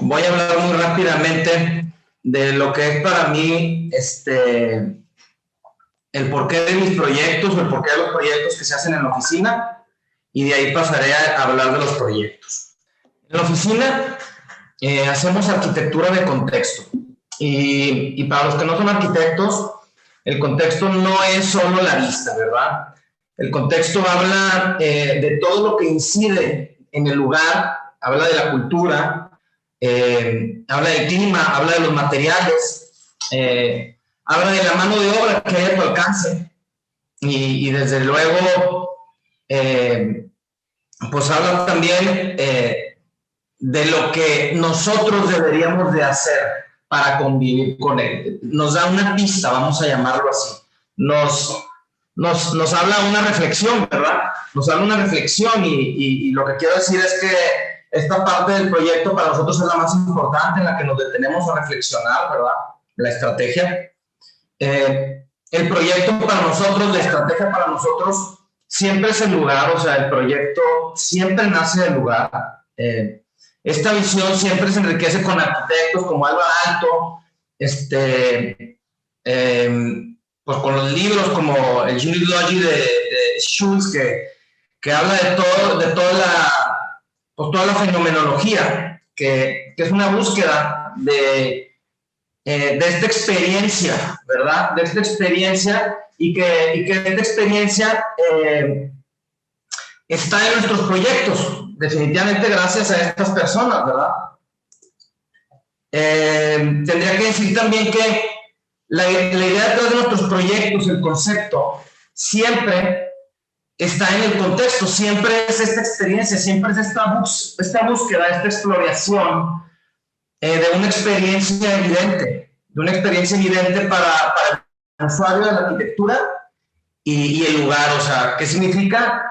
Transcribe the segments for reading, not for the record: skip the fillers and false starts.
Voy a hablar muy rápidamente de lo que es para mí el porqué de mis proyectos o el porqué de los proyectos que se hacen en la oficina, y de ahí pasaré a hablar de los proyectos. En la oficina hacemos arquitectura de contexto, y para los que no son arquitectos, el contexto no es solo la vista, ¿verdad? El contexto habla de todo lo que incide en el lugar, habla de la cultura, habla del clima, habla de los materiales, habla de la mano de obra que hay a tu alcance, y desde luego pues habla también de lo que nosotros deberíamos de hacer para convivir con él. Nos da una pista, vamos a llamarlo así. Nos habla una reflexión, ¿verdad? Nos habla una reflexión, y lo que quiero decir es que esta parte del proyecto para nosotros es la más importante, en la que nos detenemos a reflexionar, ¿verdad? La estrategia. El proyecto para nosotros, la estrategia para nosotros, siempre es el lugar, o sea, el proyecto siempre nace del lugar. Esta visión siempre se enriquece con arquitectos como Álvaro Aalto, pues con los libros como el Unit Logic de Schultz, que habla de toda la fenomenología, que es una búsqueda de esta experiencia, ¿verdad? De esta experiencia, y que esta experiencia está en nuestros proyectos, definitivamente gracias a estas personas, ¿verdad? Tendría que decir también que la idea detrás de nuestros proyectos, el concepto, siempre está en el contexto, siempre es esta experiencia, siempre es esta búsqueda, esta exploración de una experiencia evidente, para el usuario de la arquitectura y el lugar. O sea, ¿qué significa?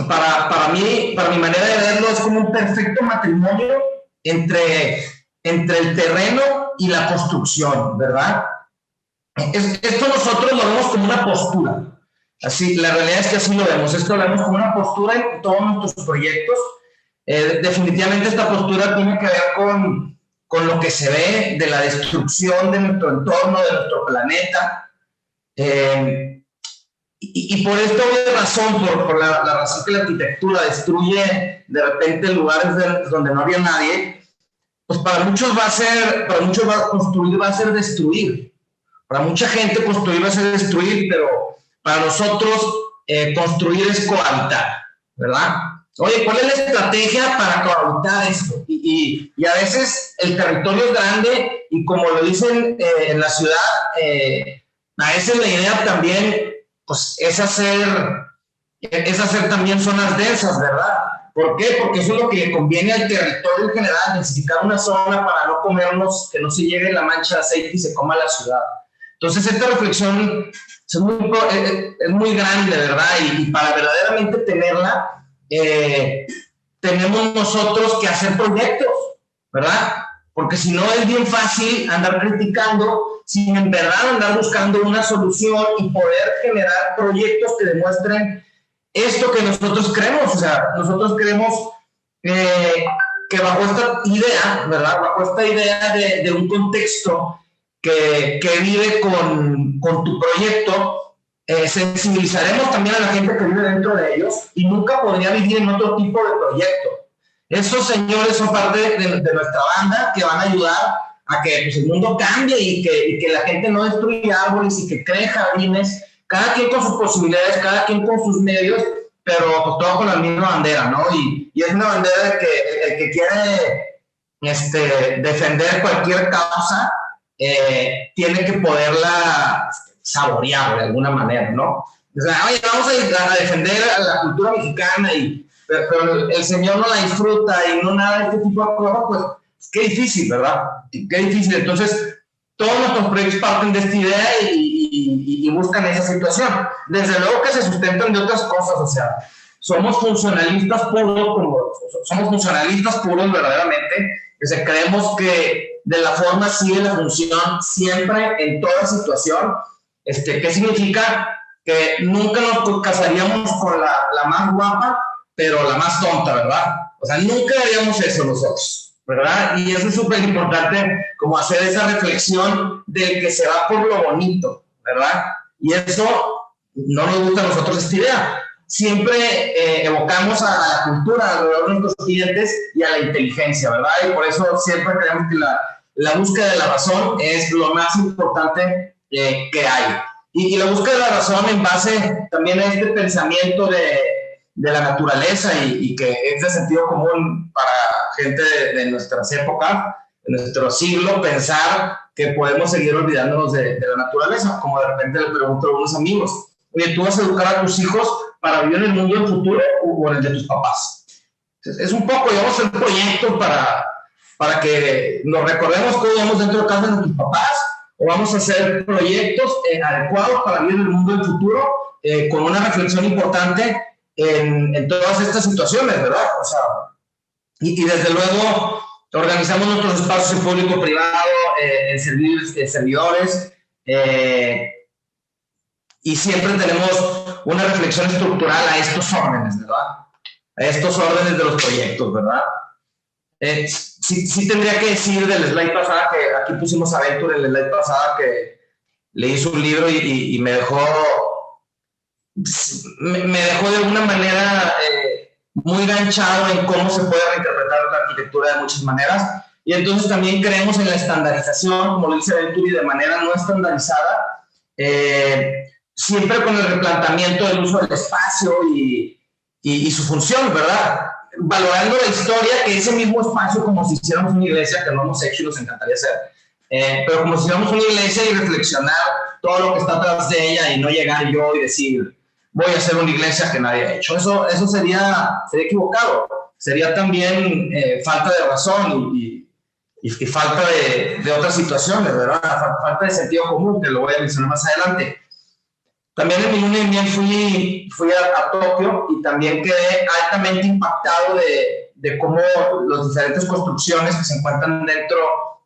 Para mi manera de verlo, es como un perfecto matrimonio entre el terreno y la construcción, ¿verdad? Esto nosotros lo vemos como una postura. Así, la realidad es que así lo vemos. Esto lo vemos como una postura en todos nuestros proyectos. Definitivamente esta postura tiene que ver con lo que se ve de la destrucción de nuestro entorno, de nuestro planeta. Y por esta razón, por la razón que la arquitectura destruye de repente lugares donde no había nadie, pues para muchos construir va a ser destruir. Para mucha gente construir va a ser destruir, pero para nosotros construir es cohabitar, ¿verdad? Oye, ¿cuál es la estrategia para cohabitar esto? Y a veces el territorio es grande, y como lo dicen en la ciudad, a veces la idea también pues, es hacer también zonas densas, ¿verdad? ¿Por qué? Porque eso es lo que le conviene al territorio en general, necesitar una zona para no comernos, que no se llegue la mancha de aceite y se coma la ciudad. Entonces, esta reflexión es muy grande, ¿verdad? Y para verdaderamente tenerla, tenemos nosotros que hacer proyectos, ¿verdad? Porque si no, es bien fácil andar criticando sin en verdad andar buscando una solución y poder generar proyectos que demuestren esto que nosotros creemos. O sea, nosotros creemos que bajo esta idea, ¿verdad? Bajo esta idea de un contexto que vive con tu proyecto, sensibilizaremos también a la gente que vive dentro de ellos, y nunca podría vivir en otro tipo de proyecto. Esos señores son parte de nuestra banda, que van a ayudar a que pues, el mundo cambie, y que la gente no destruya árboles y que cree jardines, cada quien con sus posibilidades, cada quien con sus medios, pero pues, todo con la misma bandera, ¿no? Y es una bandera de que el que quiere defender cualquier causa tiene que poderla saborear de alguna manera, ¿no? O sea, oye, vamos a defender a la cultura mexicana, pero el señor no la disfruta y no nada de este tipo de cosas, pues qué difícil, ¿verdad? Qué difícil. Entonces, todos nuestros proyectos parten de esta idea y buscan esa situación. Desde luego que se sustentan de otras cosas, o sea, somos funcionalistas puros verdaderamente, que creemos que de la forma sigue la función siempre, en toda situación. ¿Qué significa? Que nunca nos casaríamos con la más guapa, pero la más tonta, ¿verdad? O sea, nunca haríamos eso nosotros. ¿verdad? Y eso es súper importante, como hacer esa reflexión del que se va por lo bonito, ¿verdad? Y eso no nos gusta a nosotros esta idea. Siempre evocamos a la cultura alrededor de nuestros clientes y a la inteligencia, ¿verdad? Y por eso siempre creemos que la búsqueda de la razón es lo más importante que hay. Y la búsqueda de la razón en base también a este pensamiento de la naturaleza y que es de sentido común para gente de nuestras épocas, de nuestro siglo, pensar que podemos seguir olvidándonos de la naturaleza, como de repente le pregunto a algunos amigos, oye, ¿tú vas a educar a tus hijos para vivir en el mundo del futuro o en el de tus papás? Entonces, es un poco, digamos, un proyecto para que nos recordemos que vivimos dentro de casa de nuestros papás, o vamos a hacer proyectos adecuados para vivir en el mundo del futuro, con una reflexión importante en todas estas situaciones, ¿verdad? O sea, y desde luego organizamos nuestros espacios en público-privado, en servidores, y siempre tenemos una reflexión estructural a estos órdenes, ¿verdad? A estos órdenes de los proyectos, ¿verdad? Sí tendría que decir del slide pasada, que aquí pusimos a Venture en el slide pasada, que leí su libro y me dejó de alguna manera muy ganchado en cómo se puede reinterpretar la arquitectura de muchas maneras. Y entonces también creemos en la estandarización, como lo dice Venturi, de manera no estandarizada, siempre con el replanteamiento del uso del espacio y su función, ¿verdad? Valorando la historia, que ese mismo espacio, como si hiciéramos una iglesia, que no hemos hecho y nos encantaría hacer, pero como si hiciéramos una iglesia y reflexionar todo lo que está atrás de ella y no llegar yo y decir, voy a hacer una iglesia que nadie ha hecho. Eso sería equivocado. Sería también falta de razón y falta de otras situaciones, ¿verdad? Falta de sentido común, que lo voy a mencionar más adelante. También en mi luna de miel fui a Tokio y también quedé altamente impactado de cómo las diferentes construcciones que se encuentran dentro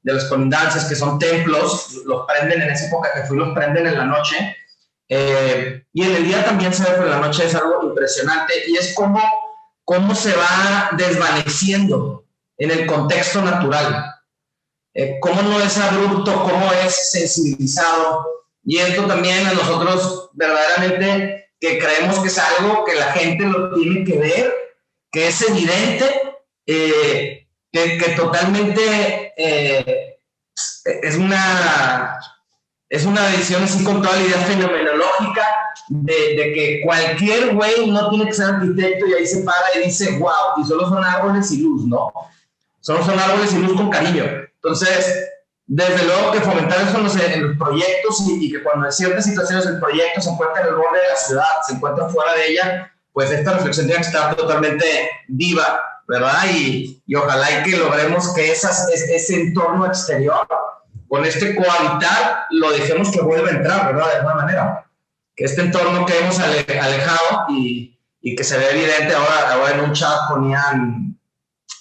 de las colindancias, que son templos, los prenden en esa época que fui, los prenden en la noche. Y en el día también se ve, pero en la noche es algo impresionante y es cómo se va desvaneciendo en el contexto natural. Cómo no es abrupto, cómo es sensibilizado. Y esto también a nosotros verdaderamente que creemos que es algo que la gente lo tiene que ver, que es evidente, que totalmente es una visión así con toda la idea fenomenológica de que cualquier güey no tiene que ser arquitecto y ahí se para y dice, wow, y solo son árboles y luz, ¿no? Solo son árboles y luz con cariño. Entonces, desde luego que fomentar eso en los proyectos y que cuando en ciertas situaciones el proyecto se encuentra en el borde de la ciudad, se encuentra fuera de ella, pues esta reflexión tiene que estar totalmente viva, ¿verdad? Y ojalá y que logremos que ese entorno exterior, con este cohabitar, lo dejemos que vuelva a entrar, ¿verdad? De alguna manera. Que este entorno que hemos alejado y que se ve evidente ahora en un chat ponían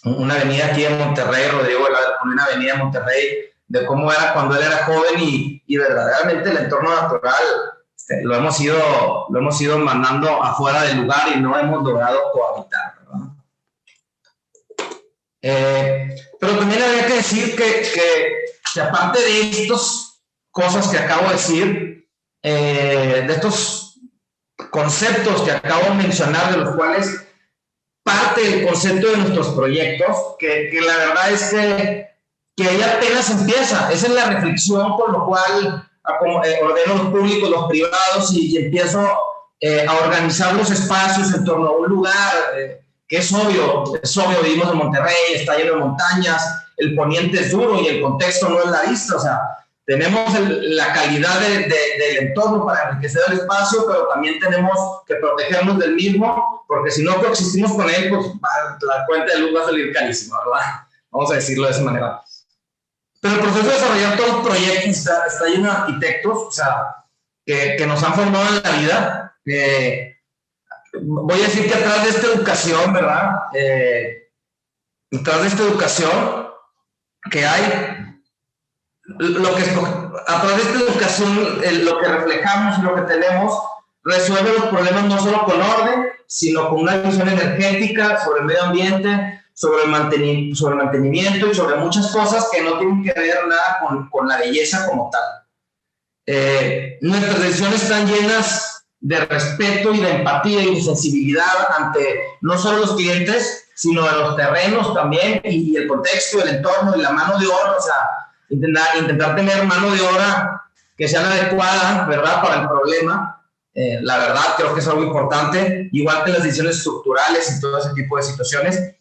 una avenida aquí en Monterrey, Rodrigo ponía una avenida en Monterrey, de cómo era cuando él era joven y verdaderamente el entorno natural lo hemos ido mandando afuera del lugar y no hemos logrado cohabitar, ¿verdad? Pero también habría que decir que aparte de estas cosas que acabo de decir, de estos conceptos que acabo de mencionar, de los cuales parte del concepto de nuestros proyectos, que la verdad es que ahí apenas empieza. Esa es la reflexión con lo cual ordeno los públicos, los privados y empiezo a organizar los espacios en torno a un lugar que es obvio, vivimos en Monterrey, está lleno de montañas, el poniente es duro y el contexto no es la vista, o sea, tenemos la calidad del entorno para enriquecer el espacio, pero también tenemos que protegernos del mismo, porque si no coexistimos con él, pues la cuenta de luz va a salir carísima, ¿verdad? Vamos a decirlo de esa manera. Pero el proceso de desarrollar todos los proyectos está lleno de arquitectos, o sea, que nos han formado en la vida. Voy a decir que atrás de esta educación, ¿verdad? Atrás de esta educación que hay, atrás de esta educación, lo que reflejamos y lo que tenemos resuelve los problemas no solo con orden, sino con una visión energética sobre el medio ambiente, sobre el mantenimiento y sobre muchas cosas que no tienen que ver nada con la belleza como tal. Nuestras decisiones están llenas de respeto y de empatía y de sensibilidad ante no solo los clientes, sino de los terrenos también y el contexto, el entorno y la mano de obra, o sea, intentar tener mano de obra que sea la adecuada, ¿verdad?, para el problema. La verdad, creo que es algo importante, igual que las decisiones estructurales y todo ese tipo de situaciones.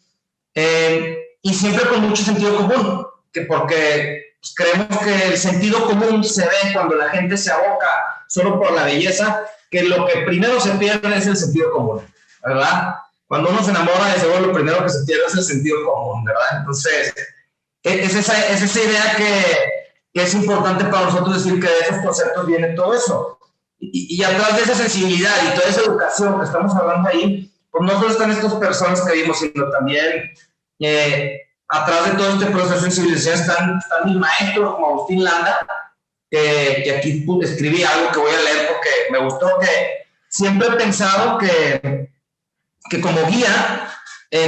Y siempre con mucho sentido común, porque pues, creemos que el sentido común se ve cuando la gente se aboca solo por la belleza, que lo que primero se pierde es el sentido común, ¿verdad? Cuando uno se enamora, de seguro lo primero que se pierde es el sentido común, ¿verdad? Entonces, es esa idea que es importante para nosotros decir que de esos conceptos viene todo eso. Y atrás de esa sensibilidad y toda esa educación que estamos hablando ahí, pues no solo están estas personas que vimos, sino también atrás de todo este proceso de sensibilización están mis maestros como Agustín Landa, que aquí escribí algo que voy a leer porque me gustó, que siempre he pensado que como guía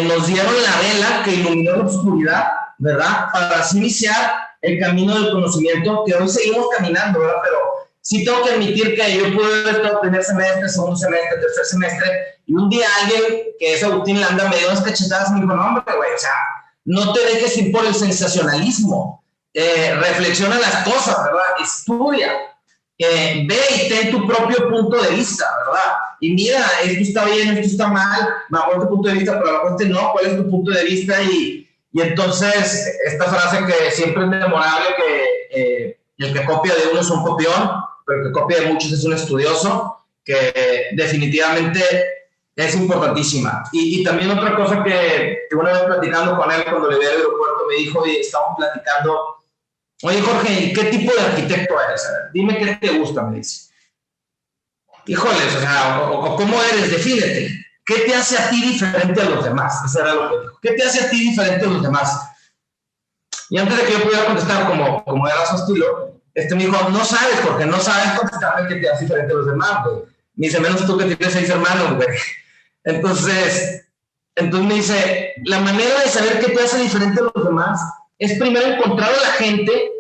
nos dieron la vela que iluminó la oscuridad, ¿verdad? Para así iniciar el camino del conocimiento que hoy seguimos caminando, ¿verdad? Pero sí tengo que admitir que yo pude haber estado primer semestre, segundo semestre, tercer semestre, y un día alguien, que es Agustín Landa, me dio unas cachetadas y me dijo, no, hombre, güey, o sea, no te dejes ir por el sensacionalismo, reflexiona las cosas, ¿verdad? Estudia, ve y ten tu propio punto de vista, ¿verdad? Y mira, esto está bien, esto está mal, bajo este punto de vista, pero bajo este no, ¿cuál es tu punto de vista? Y entonces, esta frase que siempre es memorable, que el que copia de uno es un copión, pero el que copia de muchos es un estudioso, que definitivamente es importantísima. Y también otra cosa que una vez platicando con él cuando le vi al aeropuerto, me dijo, y estábamos platicando, oye Jorge, ¿qué tipo de arquitecto eres? Dime qué te gusta, me dice. Híjoles, o sea, o ¿cómo eres? Defínete. ¿Qué te hace a ti diferente a los demás? Eso era lo que dijo. ¿Qué te hace a ti diferente a los demás? Y antes de que yo pudiera contestar como era su estilo, me dijo, no sabes, porque no sabes contestarme qué te hace diferente a los demás, güey. Me dice, menos tú que tienes 6 hermanos, güey. Entonces me dice, la manera de saber qué te hace diferente a los demás es primero encontrar a la gente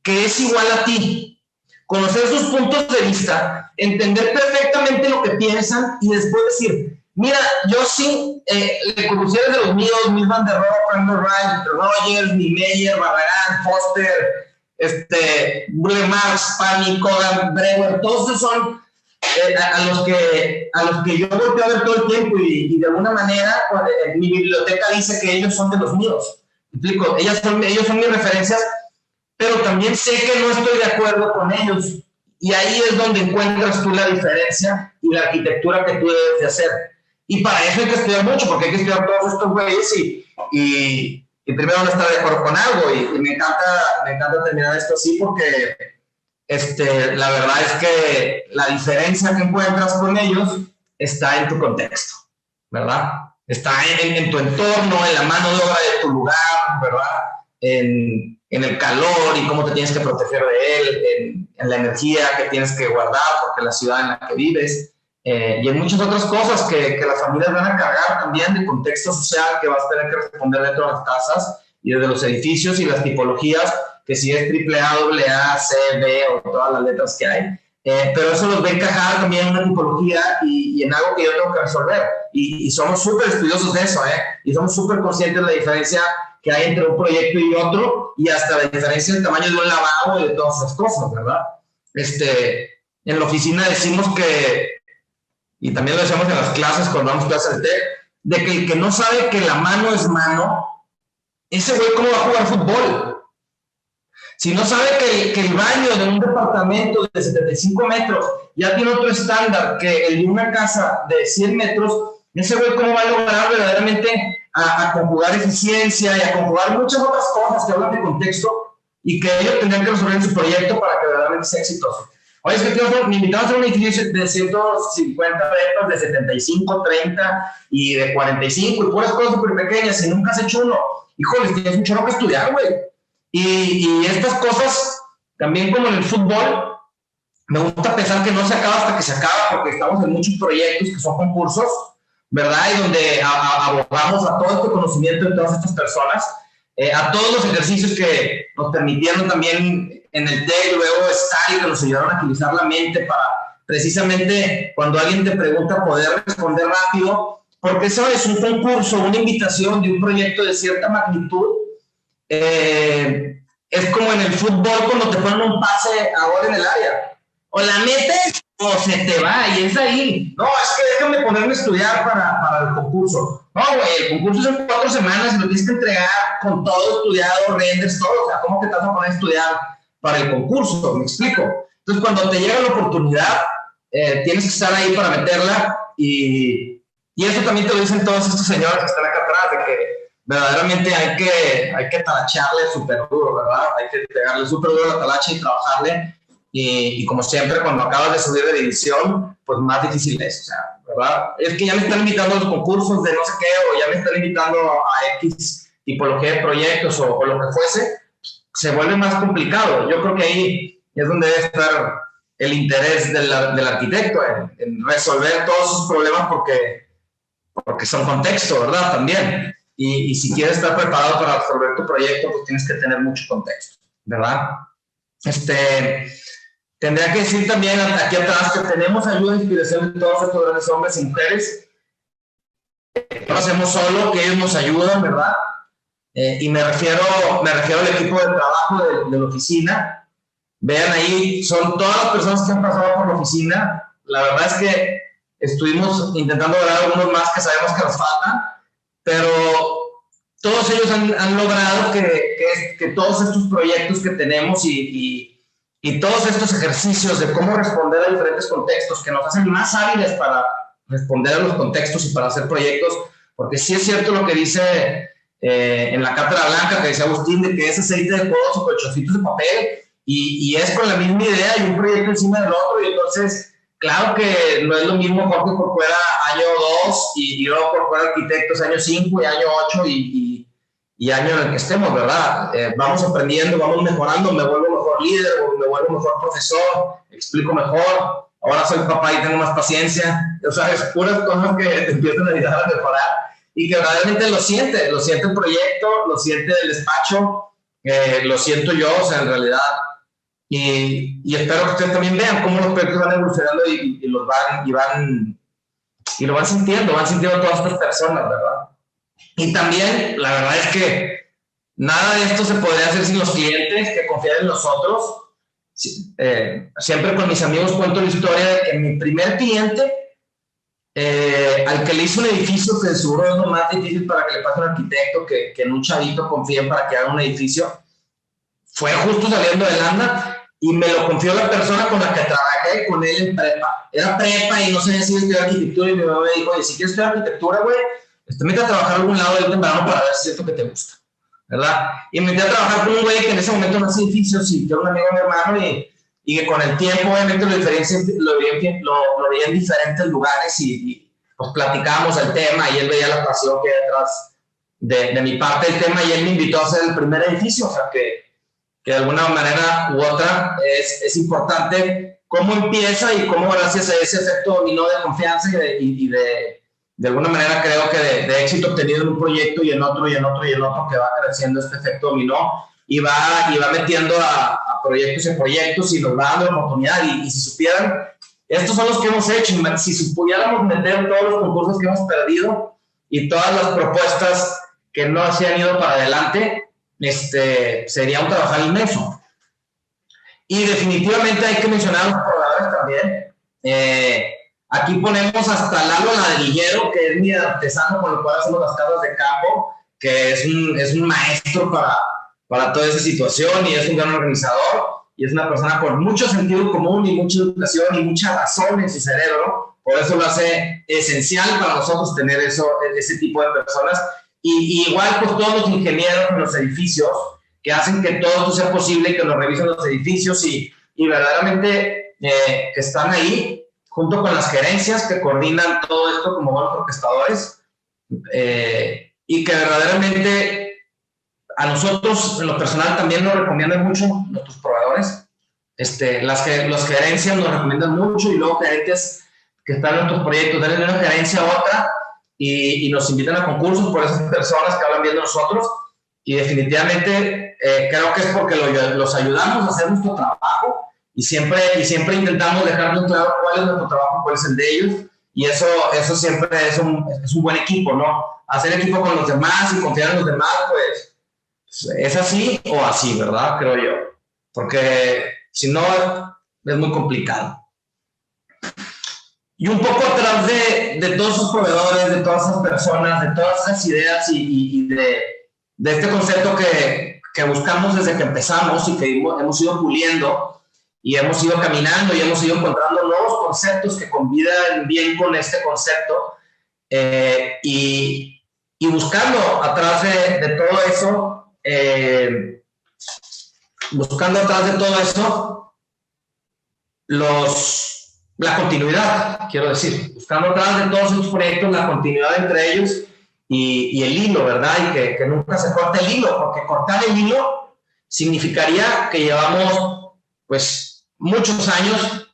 que es igual a ti, conocer sus puntos de vista, entender perfectamente lo que piensan y después decir, mira, yo sí, le conociera de los míos, Mies van der Rohe, Frank Wright, Rogers, Niemeyer, Barragán, Foster, Burle Marx, Pani, Kogan, Brewer, todos esos son a los que yo volteo a ver todo el tiempo y de alguna manera mi biblioteca dice que ellos son de los míos. ¿Me explico? Ellos son mis referencias, pero también sé que no estoy de acuerdo con ellos. Y ahí es donde encuentras tú la diferencia y la arquitectura que tú debes de hacer. Y para eso hay que estudiar mucho, porque hay que estudiar todos estos güeyes y primero no estar de acuerdo con algo. Y me encanta terminar esto así porque la verdad es que la diferencia que encuentras con ellos está en tu contexto, ¿verdad? Está en tu entorno, en la mano de obra de tu lugar, ¿verdad? En el calor y cómo te tienes que proteger de él, en la energía que tienes que guardar, porque la ciudad en la que vives, y en muchas otras cosas que las familias van a cargar también de contexto social que vas a tener que responder dentro de las casas y desde los edificios y las tipologías, que si es AAA, AA, C, B o todas las letras que hay. Pero eso los va a encajar también en una tipología y en algo que yo tengo que resolver. Y somos súper estudiosos de eso, y somos súper conscientes de la diferencia que hay entre un proyecto y otro, y hasta la diferencia del tamaño de un lavabo y de todas esas cosas, ¿verdad? En la oficina decimos que, y también lo decimos en las clases cuando damos clases de TEC, de que el que no sabe que la mano es mano, ese güey cómo va a jugar fútbol. Si no sabe que el baño de un departamento de 75 metros ya tiene otro estándar que el de una casa de 100 metros, ese güey cómo va a lograr verdaderamente a conjugar eficiencia y a conjugar muchas otras cosas que hablan de contexto y que ellos tendrían que resolver en su proyecto para que verdaderamente sea exitoso. Oye, es que me invitaron a hacer un edificio de 150 metros, de 75, 30 y de 45 y puras cosas súper pequeñas y nunca has hecho uno. Híjole, tienes un chorro que estudiar, güey. Y estas cosas, también como en el fútbol, me gusta pensar que no se acaba hasta que se acaba, porque estamos en muchos proyectos que son concursos, ¿verdad? Y donde abogamos a todo este conocimiento de todas estas personas, a todos los ejercicios que nos permitieron también en el TEC, luego estar y que nos ayudaron a agilizar la mente para precisamente cuando alguien te pregunta poder responder rápido, porque eso es un concurso, una invitación de un proyecto de cierta magnitud. Es como en el fútbol cuando te ponen un pase a gol en el área. O la metes o se te va y es ahí. No, es que déjame ponerme a estudiar para el concurso. No, güey, el concurso es en 4 semanas y lo tienes que entregar con todo estudiado, renders, todo. O sea, ¿cómo que te vas a poner a estudiar para el concurso? Me explico. Entonces, cuando te llega la oportunidad, tienes que estar ahí para meterla y eso también te lo dicen todos estos señores que están acá atrás, de que verdaderamente hay que talacharle súper duro, ¿verdad? Hay que pegarle súper duro la talacha y trabajarle. Y como siempre, cuando acabas de subir de división, pues más difícil es, o sea, ¿verdad? Es que ya me están invitando a los concursos de no sé qué, o ya me están invitando a X tipología de proyectos o lo que fuese, se vuelve más complicado. Yo creo que ahí es donde debe estar el interés del arquitecto, en resolver todos sus problemas porque son contexto, ¿verdad? También. Y si quieres estar preparado para resolver tu proyecto, pues tienes que tener mucho contexto, ¿verdad? Tendría que decir también aquí atrás que tenemos ayuda e inspiración de todos estos grandes hombres y mujeres. No lo hacemos solo, que ellos nos ayudan, ¿verdad? Y me refiero al equipo de trabajo de la oficina. Vean ahí, son todas las personas que han pasado por la oficina. La verdad es que estuvimos intentando lograr algunos más que sabemos que nos faltan, pero todos ellos han logrado que todos estos proyectos que tenemos y todos estos ejercicios de cómo responder a diferentes contextos que nos hacen más hábiles para responder a los contextos y para hacer proyectos, porque sí es cierto lo que dice en la cátedra blanca, que dice Agustín, de que es aceite de codos o colchoncitos de papel, y es con la misma idea y un proyecto encima del otro, y entonces, claro que no es lo mismo Jorge Corcuera año 2 y yo Corcuera Arquitectos año 5 y año 8 y año en el que estemos, ¿verdad? Vamos aprendiendo, vamos mejorando, me vuelvo mejor líder, me vuelvo mejor profesor, explico mejor, ahora soy papá y tengo más paciencia, o sea, es puras cosas que te empiezan a ayudar a mejorar y que realmente lo siente el proyecto, lo siente el despacho, lo siento yo, o sea, en realidad, y espero que ustedes también vean cómo los proyectos van evolucionando y lo van sintiendo todas estas personas, ¿verdad? Y también, la verdad es que nada de esto se podría hacer sin los clientes que confían en nosotros. Siempre con mis amigos cuento la historia de que mi primer cliente, al que le hizo un edificio, que seguro es lo más difícil para que le pase a un arquitecto, que en un chavito confíen para que haga un edificio, fue justo saliendo de Landa y me lo confió la persona con la que trabajé con él en prepa. Era prepa y no sabía si estudiar arquitectura y mi mamá me dijo, oye, si quieres estudiar arquitectura, güey, mete a trabajar a algún lado del verano para ver si es cierto que te gusta, ¿verdad? Y me metí a trabajar con un güey que en ese momento no hacía edificios y yo era un amigo de mi hermano y que con el tiempo obviamente lo veía en diferentes lugares y pues platicábamos el tema y él veía la pasión que hay detrás de mi parte del tema y él me invitó a hacer el primer edificio, o sea que de alguna manera u otra es importante cómo empieza y cómo gracias a ese efecto dominó de confianza y de alguna manera creo que de éxito obtenido en un proyecto y en otro y en otro y en otro que va creciendo este efecto dominó y va metiendo a proyectos en proyectos y nos va dando oportunidad y si supieran, estos son los que hemos hecho, si pudiéramos meter todos los concursos que hemos perdido y todas las propuestas que no se han ido para adelante, sería un trabajar inmenso. Y definitivamente hay que mencionar a los proveedores también. Aquí ponemos hasta Lalo Ladrillero, que es mi artesano con el cual hacemos las casas de campo, que es un maestro para toda esa situación y es un gran organizador y es una persona con mucho sentido común y mucha educación y mucha razón en su cerebro. Por eso lo hace esencial para nosotros tener ese tipo de personas. Y igual pues todos los ingenieros en los edificios que hacen que todo esto sea posible, que nos revisen los edificios y verdaderamente que están ahí junto con las gerencias que coordinan todo esto como buenos orquestadores y que verdaderamente a nosotros en lo personal también nos recomiendan mucho nuestros proveedores. Las gerencias nos recomiendan mucho y luego gerentes que están en nuestros proyectos, denle una gerencia a otra y nos invitan a concursos por esas personas que hablan bien de nosotros, y definitivamente creo que es porque los ayudamos a hacer nuestro trabajo, y siempre intentamos dejar muy claro cuál es nuestro trabajo, cuál es el de ellos, y eso siempre es un buen equipo, ¿no? Hacer equipo con los demás y confiar en los demás, pues es así o así, ¿verdad? Creo yo, porque si no es muy complicado. Y un poco atrás de todos esos proveedores, de todas esas personas, de todas esas ideas y de este concepto que buscamos desde que empezamos y que hemos ido puliendo y hemos ido caminando y hemos ido encontrando nuevos conceptos que convivan bien con este concepto, y buscando atrás de todo eso, la continuidad, quiero decir, buscando atrás de todos estos proyectos la continuidad entre ellos y el hilo, ¿verdad? Y que nunca se corte el hilo, porque cortar el hilo significaría que llevamos, pues, muchos años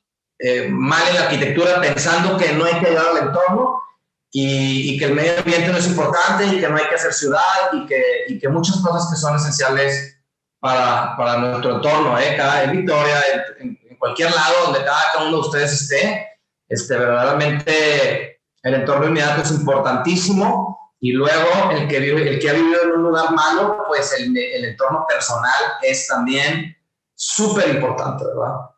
mal en la arquitectura, pensando que no hay que ayudar al entorno y que el medio ambiente no es importante y que no hay que hacer ciudad y que muchas cosas que son esenciales para nuestro entorno, en Victoria, en cualquier lado donde cada uno de ustedes esté, verdaderamente el entorno inmediato es importantísimo, y luego el que ha vivido en un lugar malo, pues el entorno personal es también súper importante, ¿verdad?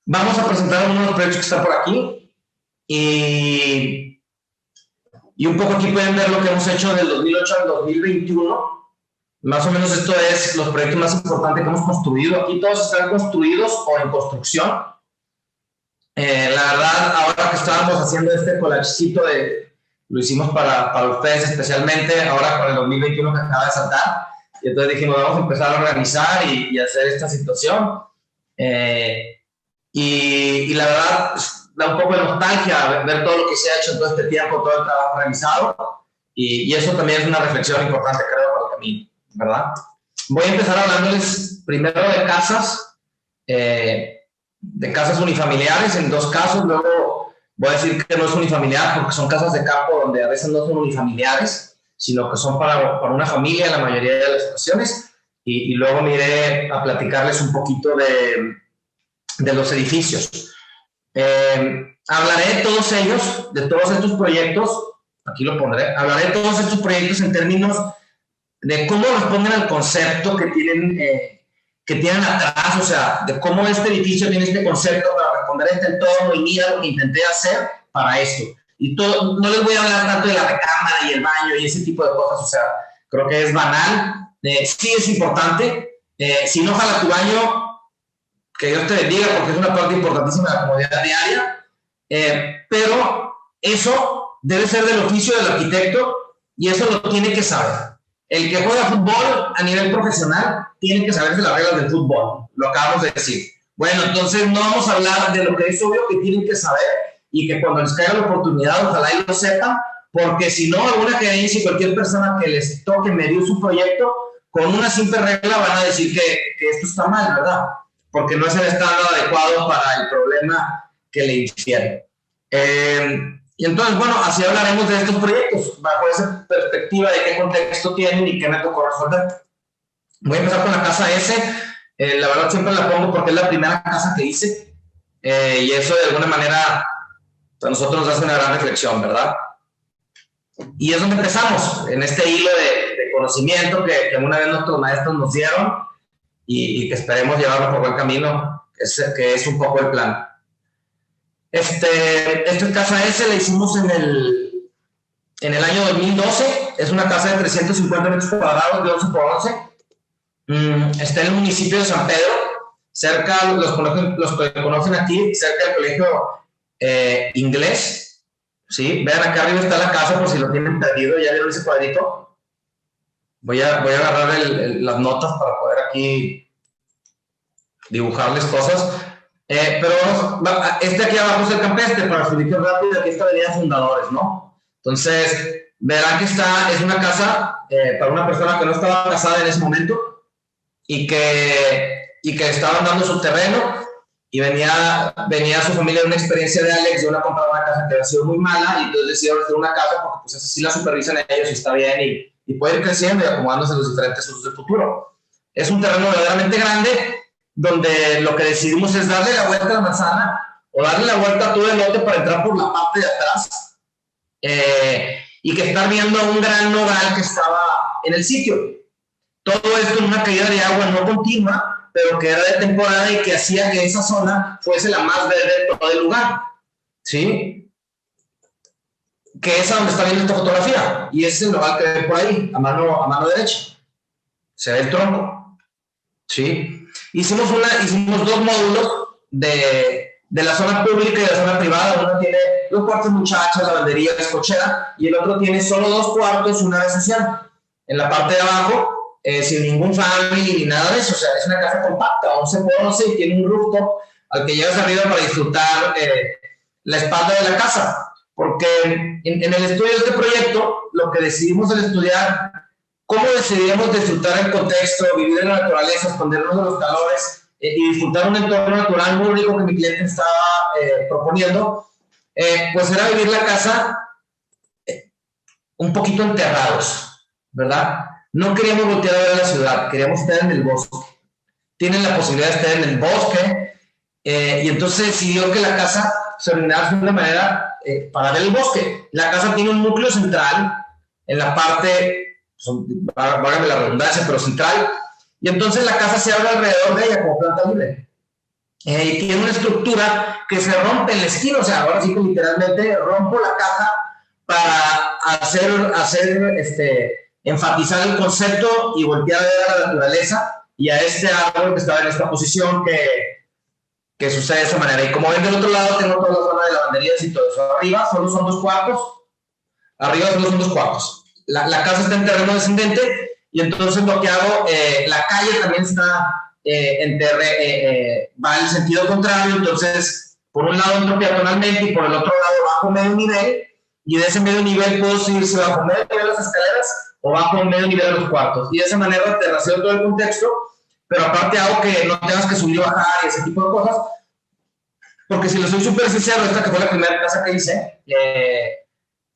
Vamos a presentar uno de los proyectos que están por aquí, y un poco aquí pueden ver lo que hemos hecho del 2008 al 2021. Más o menos esto es los proyectos más importantes que hemos construido. Aquí todos están construidos o en construcción. La verdad, ahora que estábamos haciendo este collagecito, lo hicimos para ustedes especialmente, ahora con el 2021 que acaba de saltar. Y entonces dijimos, vamos a empezar a organizar y hacer esta situación. Y la verdad, da un poco de nostalgia ver todo lo que se ha hecho en todo este tiempo, todo el trabajo realizado. Y eso también es una reflexión importante, creo, para el camino, ¿verdad? Voy a empezar hablándoles primero de casas unifamiliares en dos casos. Luego voy a decir que no es unifamiliar porque son casas de campo donde a veces no son unifamiliares, sino que son para una familia en la mayoría de las ocasiones. Y luego me iré a platicarles un poquito de los edificios. Hablaré de todos ellos, de todos estos proyectos. Aquí lo pondré. Hablaré de todos estos proyectos en términos de cómo responden al concepto que tienen atrás, o sea, de cómo este edificio tiene este concepto para responder a este entorno, y mira lo que intenté hacer para esto. Y todo, no les voy a hablar tanto de la recámara y el baño y ese tipo de cosas, o sea, creo que es banal. Sí es importante. Si no jala tu baño, que Dios te bendiga, porque es una parte importantísima de la comodidad diaria, pero eso debe ser del oficio del arquitecto, y eso lo tiene que saber. El que juega fútbol a nivel profesional tiene que saberse las reglas del fútbol, lo acabamos de decir. Bueno, entonces no vamos a hablar de lo que es obvio que tienen que saber, y que cuando les caiga la oportunidad, ojalá y lo sepan, porque si no, alguna creencia y cualquier persona que les toque medir su proyecto, con una simple regla van a decir que esto está mal, ¿verdad? Porque no es el estándar adecuado para el problema que le infieren. Y entonces, bueno, así hablaremos de estos proyectos, bajo esa perspectiva de qué contexto tienen y qué me tocó resolver. Voy a empezar con la casa S. La verdad siempre la pongo porque es la primera casa que hice, y eso de alguna manera a nosotros nos hace una gran reflexión, ¿verdad? Y es donde empezamos, en este hilo de conocimiento que alguna vez nuestros maestros nos dieron, y que esperemos llevarlo por buen camino, que es un poco el plan. Esta casa S la hicimos en el año 2012. Es una casa de 350 metros cuadrados de 11 por 11. Está en el municipio de San Pedro, cerca, los que conocen aquí, cerca del colegio inglés. ¿Sí? Vean, acá arriba está la casa por si lo tienen perdido. ¿Ya vieron ese cuadrito? Voy a agarrar las notas para poder aquí dibujarles cosas. Pero aquí abajo es el campestre, para explicar rápido. Aquí está la avenida Fundadores, ¿no? Entonces, verán que es una casa para una persona que no estaba casada en ese momento y que estaban dando su terreno, y venía su familia de una experiencia de Alex, de una compra de una casa que había sido muy mala, y entonces decidieron hacer una casa porque pues esa sí la supervisan ellos y está bien, y puede ir creciendo y acomodándose en los diferentes usos del futuro. Es un terreno verdaderamente grande, donde lo que decidimos es darle la vuelta a la manzana, o darle la vuelta a todo el lote para entrar por la parte de atrás, y que estar viendo un gran nogal que estaba en el sitio. Todo esto en una caída de agua no continua, pero que era de temporada y que hacía que esa zona fuese la más verde de todo el lugar, ¿sí? Que es a donde está viendo esta fotografía, y ese es el nogal que ven por ahí, a mano derecha. Se ve el tronco, ¿sí? Hicimos dos módulos de la zona pública y de la zona privada. Uno tiene 2 cuartos muchachas, lavandería, cochera, y el otro tiene solo 2 cuartos, una área social. En la parte de abajo, sin ningún family ni nada de eso, o sea, es una casa compacta, 11 por 11, y tiene un rooftop al que llegas arriba para disfrutar la espalda de la casa. Porque en el estudio de este proyecto, lo que decidimos al estudiar cómo decidimos disfrutar el contexto, vivir en la naturaleza, escondernos de los calores, y disfrutar un entorno natural muy rico que mi cliente estaba proponiendo, pues era vivir la casa un poquito enterrados, ¿verdad? No queríamos voltear a ver la ciudad, queríamos estar en el bosque. Tienen la posibilidad de estar en el bosque, y entonces decidió que la casa se ordenara de una manera para ver el bosque. La casa tiene un núcleo central en la parte, válgame la redundancia, pero central, y entonces la casa se abre alrededor de ella como planta libre, y tiene una estructura que se rompe en la esquina, o sea, ahora sí que literalmente rompo la caja para enfatizar el concepto y voltear a ver a la naturaleza y a este árbol que estaba en esta posición que sucede de esa manera. Y como ven del otro lado, tengo toda la zona de lavanderías y todo eso. Arriba solo son 2 cuartos, la casa está en terreno descendente, y entonces lo que hago, la calle también está va en el sentido contrario, entonces por un lado entro peatonalmente y por el otro lado bajo medio nivel, y de ese medio nivel puedo subirse bajo medio nivel las escaleras o bajo medio nivel de los cuartos, y de esa manera te raseo todo el contexto, pero aparte hago que no tengas que subir y bajar y ese tipo de cosas, porque si lo soy súper sincero, esta que fue la primera casa que hice,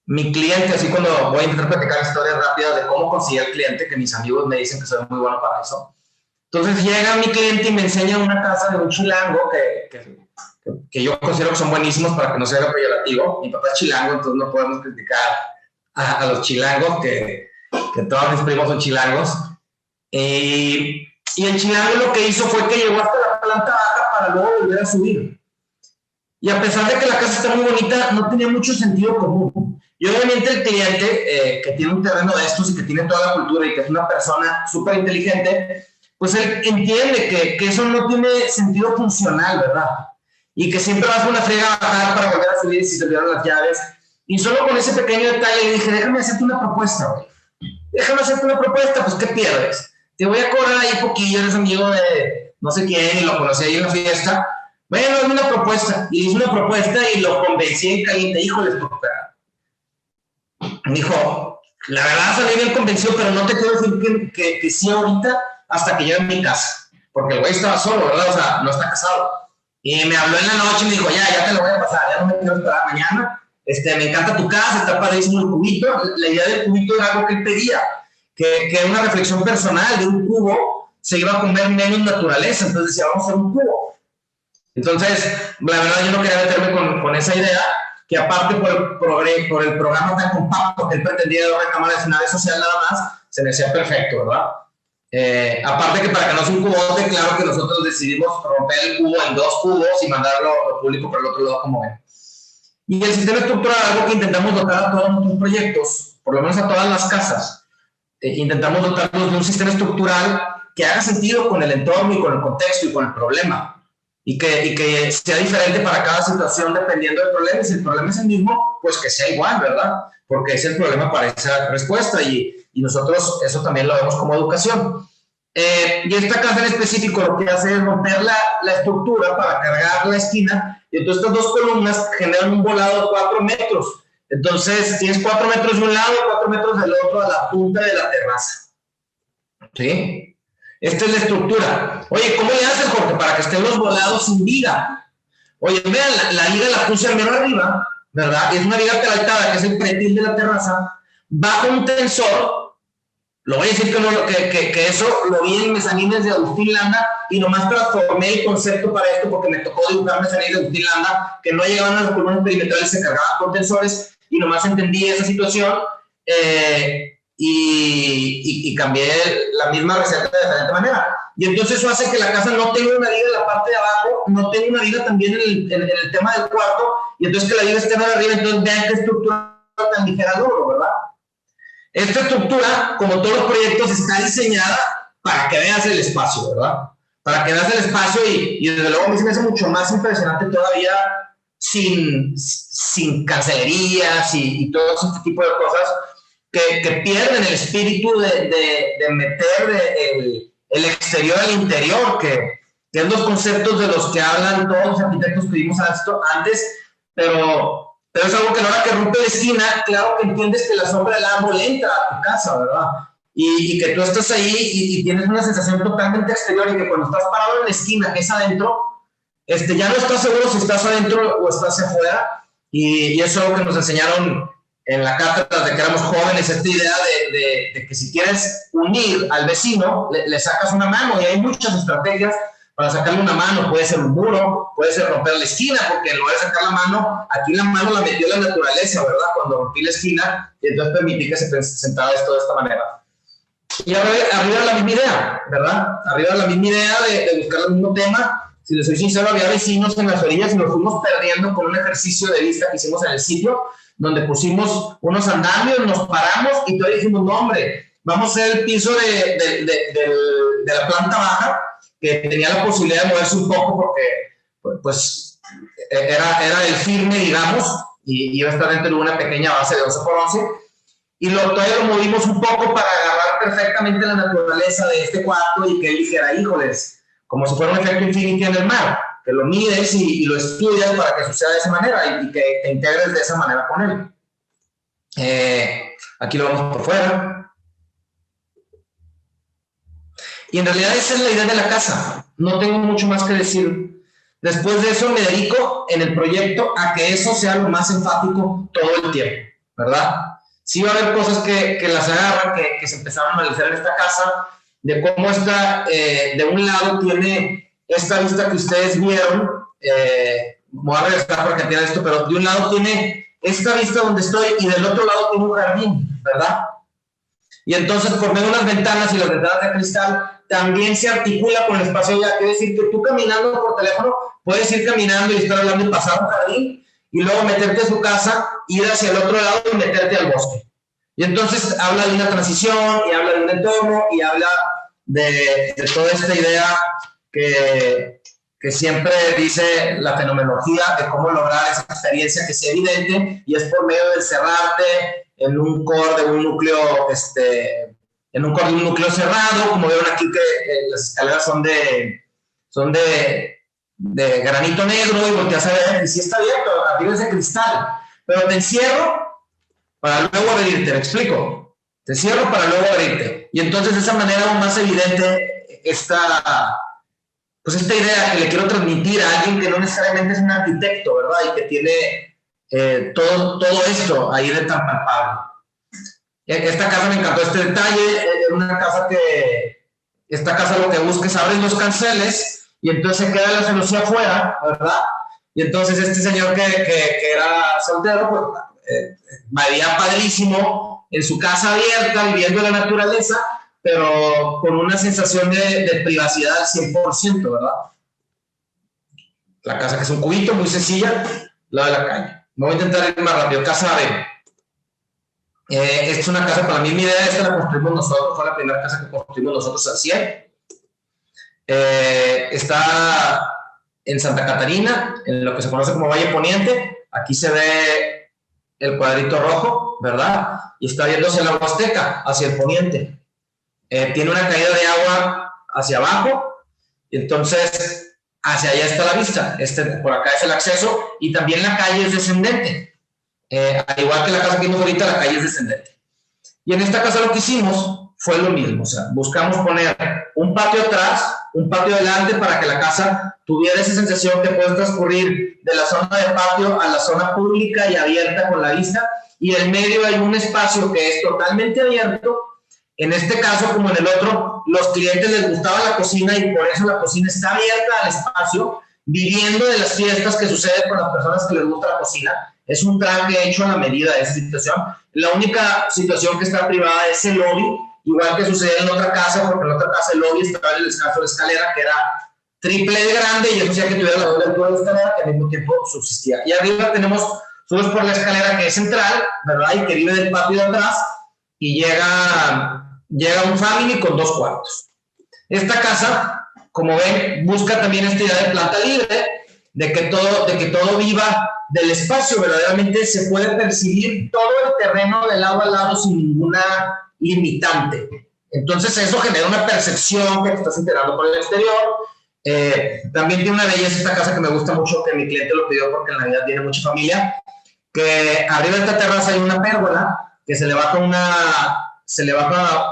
mi cliente, así cuando voy a intentar platicar historias rápidas de cómo conseguí al cliente, que mis amigos me dicen que soy muy bueno para eso. Entonces llega mi cliente y me enseña una casa de un chilango que yo considero que son buenísimos para que no se haga peyorativo. Mi papá es chilango, entonces no podemos criticar a los chilangos, que todos mis primos son chilangos. Y el chilango lo que hizo fue que llegó hasta la planta baja para luego volver a subir. Y a pesar de que la casa está muy bonita, no tenía mucho sentido común. Y obviamente el cliente, que tiene un terreno de estos y que tiene toda la cultura y que es una persona súper inteligente, pues él entiende que eso no tiene sentido funcional, ¿verdad? Y que siempre vas a una friega a bajar para volver a subir si se olvidaron las llaves. Y solo con ese pequeño detalle le dije, déjame hacerte una propuesta, güey. Déjame hacerte una propuesta, pues ¿qué pierdes? Te voy a cobrar ahí poquillo, eres amigo de no sé quién y lo conocí ahí en la fiesta. Bueno, hazme una propuesta. Y hice una propuesta y lo convencí en caliente. Híjoles, me dijo, la verdad salí bien convencido, pero no te quiero decir que sí ahorita hasta que llegue a mi casa. Porque el güey estaba solo, ¿verdad? O sea, no está casado. Y me habló en la noche y me dijo, ya te lo voy a pasar, ya no me quiero esperar mañana. Me encanta tu casa, está padrísimo el cubito. La idea del cubito era algo que él pedía, que era una reflexión personal de un cubo, se iba a comer menos naturaleza. Entonces decía, vamos a hacer un cubo. Entonces, la verdad, yo no quería meterme con esa idea, que aparte por el programa tan compacto que él pretendía de una cámara de escenario social nada más, se me hacía perfecto, ¿verdad? Aparte que para que no sea un cubote, claro que nosotros decidimos romper el cubo en 2 cubos y mandarlo al público por el otro lado, como ven. Y el sistema estructural, algo que intentamos dotar a todos nuestros proyectos, por lo menos a todas las casas, intentamos dotarlos de un sistema estructural que haga sentido con el entorno y con el contexto y con el problema. Y que sea diferente para cada situación dependiendo del problema. Y si el problema es el mismo, pues que sea igual, ¿verdad? Porque es el problema para esa respuesta, y nosotros eso también lo vemos como educación. Y esta casa en específico lo que hace es romper la estructura para cargar la esquina, y entonces estas 2 columnas generan un volado de 4 metros. Entonces tienes 4 metros de un lado, 4 metros del otro a la punta de la terraza. ¿Sí? Esta es la estructura. Oye, ¿cómo le haces, Jorge, para que estén los volados sin viga? Oye, vean, la viga la puse al mero arriba, ¿verdad? Y es una viga peraltada, que es el pretil de la terraza, bajo un tensor. Lo voy a decir que eso lo vi en mezanines de Agustín Landa y nomás transformé el concepto para esto porque me tocó dibujar mezanines de Agustín Landa que no llegaban a los columnas perimetrales, se cargaban con tensores y nomás entendí esa situación y cambié la misma receta de diferente manera. Y entonces eso hace que la casa no tenga una viga en la parte de abajo, no tenga una viga también en el tema del cuarto, y entonces que la viga esté más arriba, entonces vean qué estructura tan ligera logro, ¿verdad? Esta estructura, como todos los proyectos, está diseñada para que veas el espacio, ¿verdad? Para que veas el espacio y desde luego a mí se me hace mucho más impresionante todavía sin cancelerías y todo este tipo de cosas que pierden el espíritu de meter el exterior al interior, que es los conceptos de los que hablan todos los arquitectos que vimos antes, pero es algo que a la hora que rompe la esquina, claro que entiendes que la sombra del árbol entra a tu casa, ¿verdad? Y que tú estás ahí y tienes una sensación totalmente exterior y que cuando estás parado en la esquina, que es adentro, ya no estás seguro si estás adentro o estás afuera, y eso es algo que nos enseñaron en la cátedra de que éramos jóvenes, esta idea de que si quieres unir al vecino, le sacas una mano, y hay muchas estrategias para sacarle una mano. Puede ser un muro, puede ser romper la esquina, porque en lugar de sacar la mano, aquí la mano la metió la naturaleza, ¿verdad? Cuando rompí la esquina, y entonces permití que se presentara esto de esta manera. Y arriba la misma idea, ¿verdad? Arriba la misma idea de buscar el mismo tema. Si les soy sincero, había vecinos en las orillas y nos fuimos perdiendo con un ejercicio de vista que hicimos en el sitio, donde pusimos unos andamios, nos paramos y todavía dijimos, no, hombre, vamos a hacer el piso de la planta baja, que tenía la posibilidad de moverse un poco porque pues era el firme, digamos, y iba a estar dentro de una pequeña base de 11 por 11, y todavía lo movimos un poco para agarrar perfectamente la naturaleza de este cuarto y que él dijera, híjoles, como si fuera un efecto Infinity en el mar, que lo mides y lo estudias para que suceda de esa manera y que te integres de esa manera con él. Aquí lo vamos por fuera. Y en realidad esa es la idea de la casa. No tengo mucho más que decir. Después de eso me dedico en el proyecto a que eso sea lo más enfático todo el tiempo, ¿verdad? Sí va a haber cosas que las agarran, que se empezaron a analizar en esta casa, de cómo está, de un lado tiene esta vista que ustedes vieron, voy a regresar para que entiendan esto, pero de un lado tiene esta vista donde estoy y del otro lado tiene un jardín, ¿verdad? Y entonces por medio de unas ventanas y las ventanas de cristal también se articula con el espacio ya, quiere decir que tú caminando por teléfono puedes ir caminando y estar hablando y pasar un jardín y luego meterte a su casa, ir hacia el otro lado y meterte al bosque. Y entonces habla de una transición y habla de un entorno y habla de toda esta idea que siempre dice la fenomenología de cómo lograr esa experiencia que sea evidente, y es por medio de encerrarte en un core de un núcleo, en un core de un núcleo cerrado, como vieron aquí que las escaleras son de granito negro y volteas a ver y sí está abierto, arriba es de cristal, pero te encierro para luego abrirte, ¿me explico? Te cierro para luego abrirte. Y entonces de esa manera aún más evidente esta idea que le quiero transmitir a alguien que no necesariamente es un arquitecto, ¿verdad? Y que tiene todo esto ahí de tan palpable. Esta casa me encantó este detalle. Es una casa esta casa lo que busca es abrir los canceles y entonces se queda la celosía afuera, ¿verdad? Y entonces este señor que era soltero, pues vivía padrísimo en su casa abierta, viviendo la naturaleza, pero con una sensación de privacidad al 100%, ¿verdad? La casa que es un cubito, muy sencilla, la de la calle. Voy a intentar ir más rápido. Casa B. Esta es una casa, para mí mi idea esta la construimos nosotros, fue la primera casa que construimos nosotros al 100. Está en Santa Catarina, en lo que se conoce como Valle Poniente. Aquí se ve el cuadrito rojo, ¿verdad? Y está viéndose la Huasteca hacia el poniente. Tiene una caída de agua hacia abajo, y entonces hacia allá está la vista. Por acá es el acceso, y también la calle es descendente. Al igual que la casa que vimos ahorita, la calle es descendente. Y en esta casa lo que hicimos fue lo mismo. O sea, buscamos poner un patio atrás, un patio delante para que la casa tuviera esa sensación que puedes transcurrir de la zona de patio a la zona pública y abierta con la vista. Y en medio hay un espacio que es totalmente abierto. En este caso, como en el otro, los clientes les gustaba la cocina y por eso la cocina está abierta al espacio, viviendo de las fiestas que suceden con las personas que les gusta la cocina. Es un tranque hecho a la medida de esa situación. La única situación que está privada es el lobby, igual que sucede en otra casa, porque en otra casa el lobby estaba en el descanso de escalera, que era triple de grande, y eso hacía que tuviera la doble altura de la escalera, que al mismo tiempo subsistía. Y arriba tenemos, subes por la escalera que es central, ¿verdad? Y que vive del patio de atrás, y llega un family con 2 cuartos. Esta casa, como ven, busca también esta idea de planta libre, de que todo viva del espacio. Verdaderamente se puede percibir todo el terreno de lado a lado sin ninguna limitante. Entonces eso genera una percepción que te estás integrando con el exterior. También tiene una belleza esta casa que me gusta mucho, que mi cliente lo pidió porque en Navidad tiene mucha familia, que arriba de esta terraza hay una pérgola que se le baja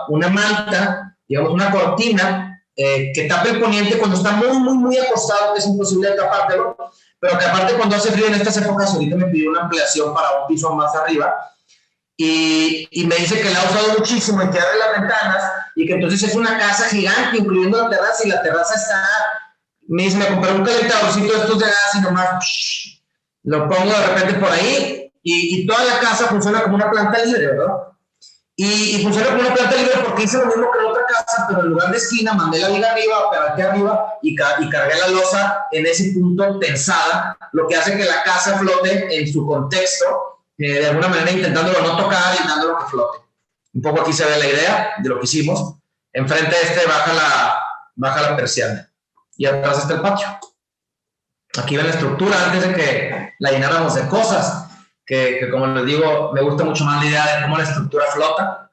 una manta, digamos una cortina, que tapa el poniente cuando está muy acostado, que es imposible tapártelo, pero que aparte cuando hace frío en estas épocas, ahorita me pidió una ampliación para un piso más arriba, y me dice que la ha usado muchísimo y que abre las ventanas, y que entonces es una casa gigante, incluyendo la terraza, y la terraza está, me dice, me compré un calentadorcito de estos de gas y nomás lo pongo de repente por ahí, y toda la casa funciona como una planta libre, ¿verdad? Y funciona como una planta libre porque hice lo mismo que en otra casa, pero en lugar de esquina mandé la viga arriba, pegaté arriba y cargué la losa en ese punto tensada, lo que hace que la casa flote en su contexto, de alguna manera intentándolo no tocar y dándolo que flote. Un poco aquí se ve la idea de lo que hicimos. Enfrente de este baja la persiana y atrás está el patio. Aquí ven la estructura antes de que la llenáramos de cosas. Que como les digo, me gusta mucho más la idea de cómo la estructura flota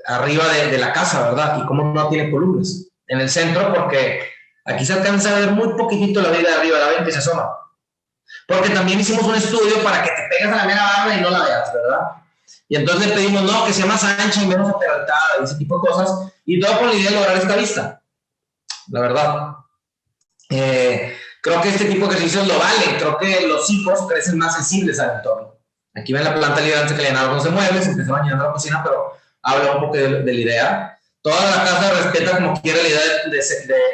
arriba de la casa, ¿verdad? Y cómo no tiene columnas en el centro, porque aquí se alcanza a ver muy poquitito la vida de arriba, la ven que se asoma. Porque también hicimos un estudio para que te pegues a la mera barra y no la veas, ¿verdad? Y entonces pedimos, no, que sea más ancha y menos aperaltada, y ese tipo de cosas, y todo con la idea de lograr esta vista, la verdad. Creo que este tipo de ejercicios lo vale. Creo que los hijos crecen más sensibles al entorno. Aquí ven la planta libre antes que le llenamos de muebles, empezaron llenando la cocina, pero habla un poco de la idea. Toda la casa respeta como quiera la idea de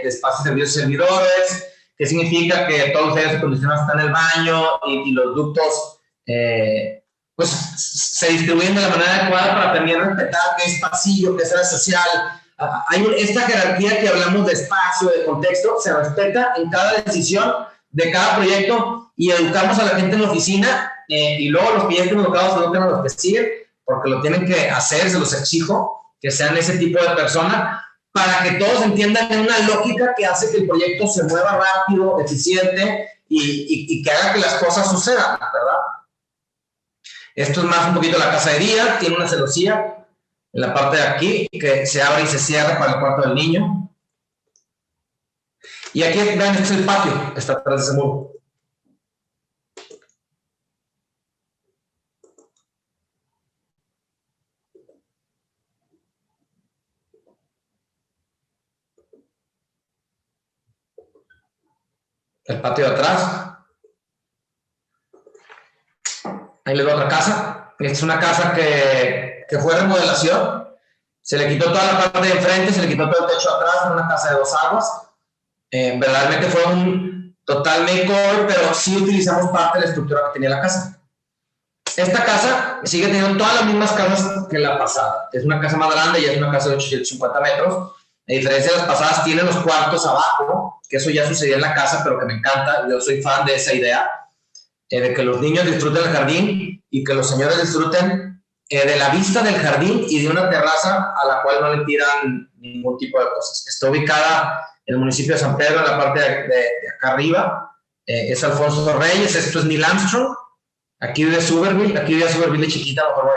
espacios servicios servidores, que significa que todos los aires acondicionados están en el baño y los ductos pues se distribuyen de la manera adecuada para también respetar qué es pasillo, qué es área social. Hay esta jerarquía que hablamos de espacio, de contexto, se respeta en cada decisión de cada proyecto y educamos a la gente en la oficina y luego los que ya estén educados se educan a los que siguen porque lo tienen que hacer, se los exijo, que sean ese tipo de persona para que todos entiendan una lógica que hace que el proyecto se mueva rápido, eficiente y que haga que las cosas sucedan, ¿verdad? Esto es más un poquito la casa de día, tiene una celosía en la parte de aquí, que se abre y se cierra para el cuarto del niño. Y aquí, vean, este es el patio, está atrás de ese muro. El patio de atrás. Ahí les doy otra casa. Esta es una casa que fue remodelación. Se le quitó toda la parte de enfrente, se le quitó todo el techo atrás, era una casa de 2 aguas. Verdaderamente fue un total makeover, pero sí utilizamos parte de la estructura que tenía la casa. Esta casa sigue teniendo todas las mismas casas que la pasada. Es una casa más grande, ya es una casa de 850 metros. A diferencia de las pasadas, tiene los cuartos abajo, que eso ya sucedía en la casa, pero que me encanta. Yo soy fan de esa idea, de que los niños disfruten el jardín y que los señores disfruten de la vista del jardín y de una terraza a la cual no le tiran ningún tipo de cosas. Está ubicada en el municipio de San Pedro, en la parte de acá arriba. Es Alfonso Reyes, esto es Neil Armstrong. Aquí vive Suberville de chiquita, mejor voy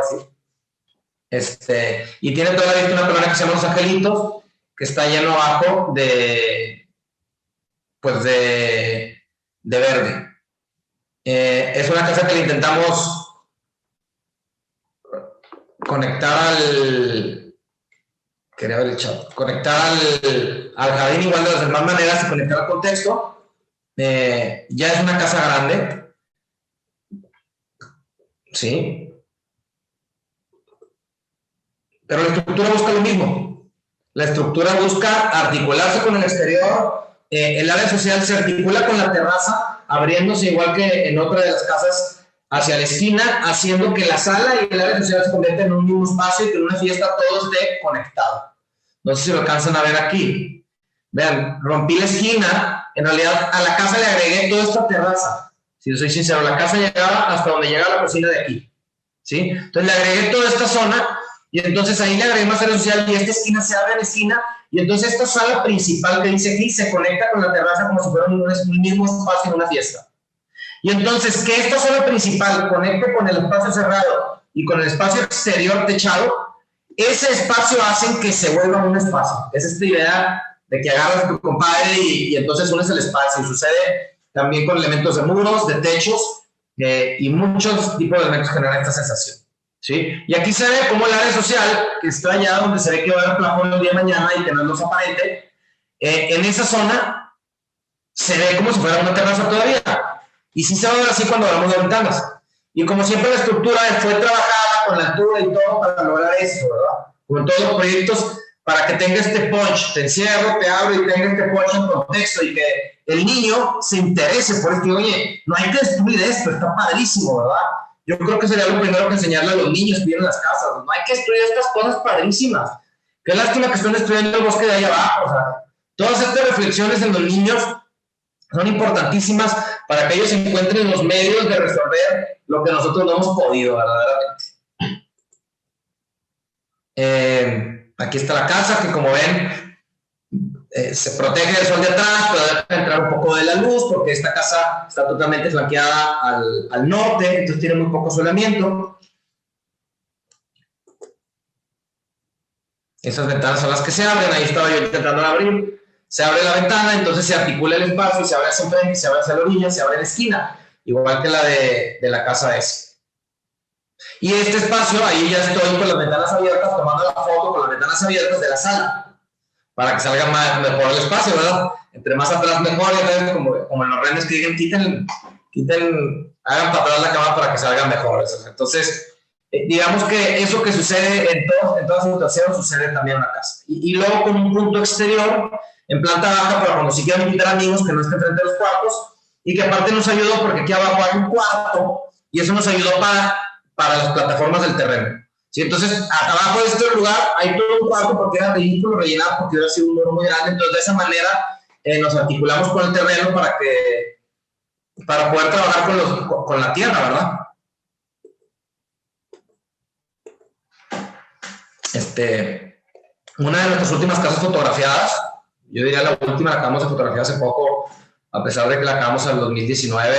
a decir. Y tiene toda la vista una colonia que se llama Los Angelitos, que está lleno abajo de verde. Es una casa que le intentamos conectar quería ver el chat. Conectar al jardín igual de las demás maneras y conectar al contexto. Ya es una casa grande. Sí. Pero la estructura busca lo mismo. La estructura busca articularse con el exterior. El área social se articula con la terraza, abriéndose igual que en otra de las casas hacia la esquina, haciendo que la sala y el área social se conviertan en un mismo espacio y que en una fiesta todo esté conectado. No sé si lo alcanzan a ver aquí. Vean, rompí la esquina. En realidad, a la casa le agregué toda esta terraza. Si soy sincero, la casa llegaba hasta donde llega la cocina de aquí. ¿Sí? Entonces le agregué toda esta zona y entonces ahí le agregué más área social y esta esquina se abre en esquina y entonces esta sala principal que dice aquí se conecta con la terraza como si fuera un mismo espacio en una fiesta. Y entonces que esta zona principal conecte con el espacio cerrado y con el espacio exterior techado, ese espacio hace que se vuelva un espacio. Es esta idea de que agarras a tu compadre y entonces unes el espacio. Y sucede también con elementos de muros, de techos y muchos tipos de elementos generan esta sensación. ¿Sí? Y aquí se ve cómo el área social, que está allá donde se ve que va a haber plafón el día de mañana y que no es luz aparente, en esa zona se ve como si fuera una terraza todavía. Y sí se va a ver así cuando hablamos de ventanas. Y como siempre la estructura fue trabajada con la altura y todo para lograr eso, ¿verdad? Con todos los proyectos para que tenga este punch. Te encierro, te abro y tenga este punch en contexto y que el niño se interese por esto. Oye, no hay que destruir esto, está padrísimo, ¿verdad? Yo creo que sería lo primero que enseñarle a los niños que vienen a las casas. No hay que destruir estas cosas padrísimas. Qué lástima que están destruyendo el bosque de ahí abajo. O sea, todas estas reflexiones en los niños son importantísimas para que ellos encuentren los medios de resolver lo que nosotros no hemos podido, verdaderamente. Aquí está la casa, que como ven, se protege del sol de atrás, pero deja entrar un poco de la luz, porque esta casa está totalmente flanqueada al norte, entonces tiene muy poco solamiento. Esas ventanas son las que se abren, ahí estaba yo intentando abrir. Se abre la ventana, entonces se articula el espacio y se abre hacia enfrente, se abre hacia la orilla, se abre la esquina, igual que la de la casa S. Y este espacio, ahí ya estoy con las ventanas abiertas, tomando la foto con las ventanas abiertas de la sala, para que salga mejor el espacio, ¿verdad? Entre más atrás mejor, ya como en los renders que digan, hagan para atrás la cámara para que salga mejor. Entonces, digamos que eso que sucede en todas las situaciones sucede también en la casa. Y luego con un punto exterior, en planta baja, para cuando si quieren invitar amigos que no estén frente a los cuartos, y que aparte nos ayudó porque aquí abajo hay un cuarto, y eso nos ayudó para las plataformas del terreno. ¿Sí? Entonces, abajo de este lugar hay todo un cuarto porque era ridículo rellenar, porque hubiera sido un muro muy grande, entonces de esa manera nos articulamos con el terreno para poder trabajar con la tierra, ¿verdad? Una de nuestras últimas casas fotografiadas, yo diría la última, la acabamos de fotografiar hace poco, a pesar de que la acabamos en el 2019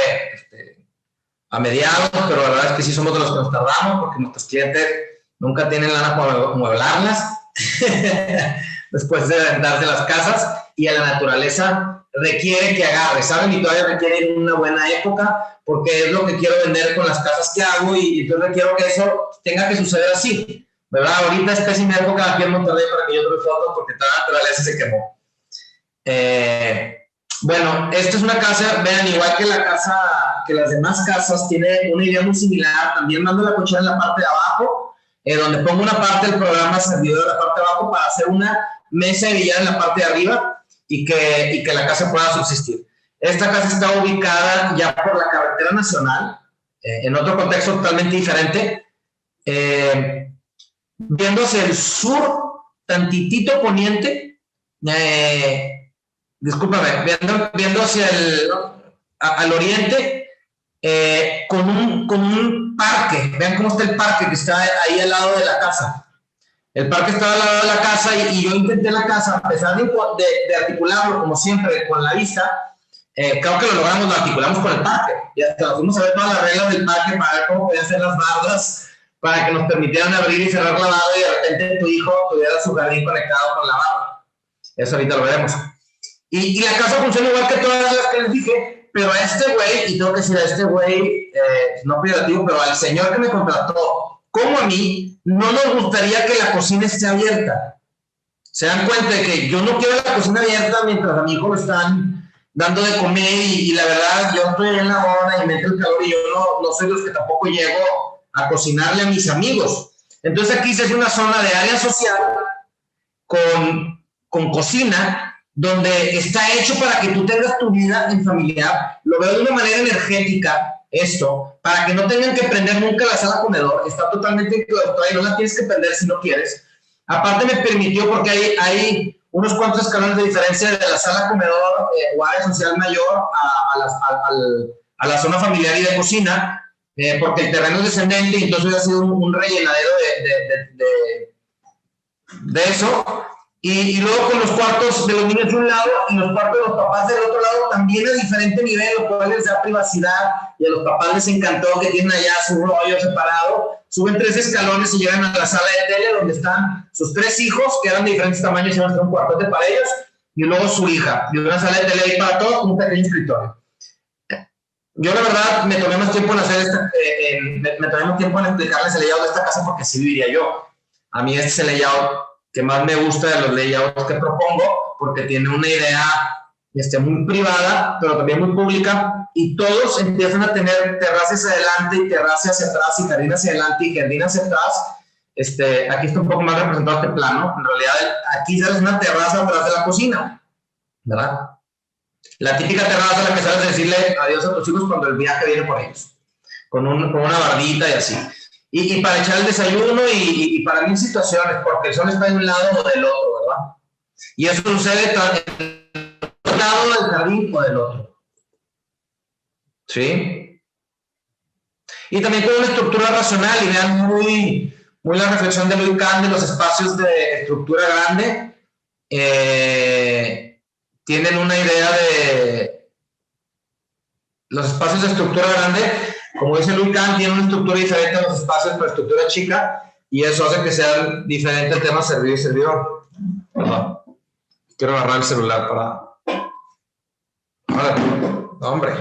a mediados, pero la verdad es que sí somos de los que nos tardamos porque nuestros clientes nunca tienen lana para mueblarlas después de venderse las casas, y a la naturaleza requiere que agarre, ¿saben? Y todavía requiere una buena época porque es lo que quiero vender con las casas que hago y entonces quiero que eso tenga que suceder así, ¿verdad? Ahorita es pésima época aquí en Monterrey para que yo tome fotos porque toda la naturaleza se quemó. Bueno, esta es una casa, vean, igual que las demás casas, tiene una idea muy similar. También mando la cochera en la parte de abajo, donde pongo una parte del programa servidor en la parte de abajo para hacer una mesa de billar en la parte de arriba y que la casa pueda subsistir. Esta casa está ubicada ya por la carretera nacional, en otro contexto totalmente diferente, viendo hacia el sur, tantitito poniente, discúlpame, viendo hacia al oriente, con un parque. Vean cómo está el parque que está ahí al lado de la casa. El parque estaba al lado de la casa y yo intenté la casa, a pesar de articularlo como siempre con la vista, creo que lo logramos, lo articulamos con el parque. Y hasta nos fuimos a ver todas las reglas del parque para ver cómo podían ser las bardas para que nos permitieran abrir y cerrar la barda y de repente tu hijo tuviera su jardín conectado con la barda. Eso ahorita lo veremos. Y la casa funciona igual que todas las que les dije, pero a este güey, y tengo que decir a este güey, no privativo, pero al señor que me contrató, como a mí, no nos gustaría que la cocina esté abierta. se dan cuenta de que yo no quiero la cocina abierta mientras a mi hijo lo están dando de comer y la verdad yo estoy en la hora y me entra el calor y yo no soy de los que tampoco llego a cocinarle a mis amigos. Entonces aquí se hace una zona de área social con cocina, donde está hecho para que tú tengas tu vida en familiar. Lo veo de una manera energética esto, para que no tengan que prender nunca la sala comedor. Está totalmente enclaustrada y no la tienes que prender si no quieres. Aparte me permitió, porque hay unos cuantos escalones de diferencia de la sala comedor o área social mayor a la zona familiar y de cocina, porque el terreno es descendente y entonces ha sido un rellenadero de eso. Y luego con los cuartos de los niños de un lado y los cuartos de los papás del otro lado también a diferente nivel, lo cual les da privacidad y a los papás les encantó que tienen allá su rollo separado. Suben 3 escalones y llegan a la sala de tele donde están sus 3 hijos que eran de diferentes tamaños y van a tener un cuartote para ellos y luego su hija y una sala de tele ahí para todos con un pequeño escritorio. Yo la verdad me tomé más tiempo en hacer me tomé más tiempo en explicarles el layout de esta casa porque así viviría yo. A mí este es el layout que más me gusta de los layouts que propongo, porque tiene una idea muy privada, pero también muy pública, y todos empiezan a tener terrazas adelante y terrazas hacia atrás, y jardín hacia adelante y jardín hacia atrás. Aquí está un poco más representado este plano. En realidad, aquí sales una terraza atrás de la cocina, ¿verdad? La típica terraza a la que sales a decirle adiós a tus hijos cuando el viaje viene por ellos, con una bardita y así. Y para echar el desayuno y para mil situaciones, porque el sol está de un lado o del otro, ¿verdad? Y eso sucede de un lado del jardín o del otro. ¿Sí? Y también con una estructura racional, y vean muy la reflexión de Louis Kahn de los espacios de estructura grande. Tienen una idea de los espacios de estructura grande. Como dice Louis Kahn, tiene una estructura diferente a los espacios para estructura chica y eso hace que sean diferentes temas servidor y servidor. Perdón. Quiero agarrar el celular para... hombre.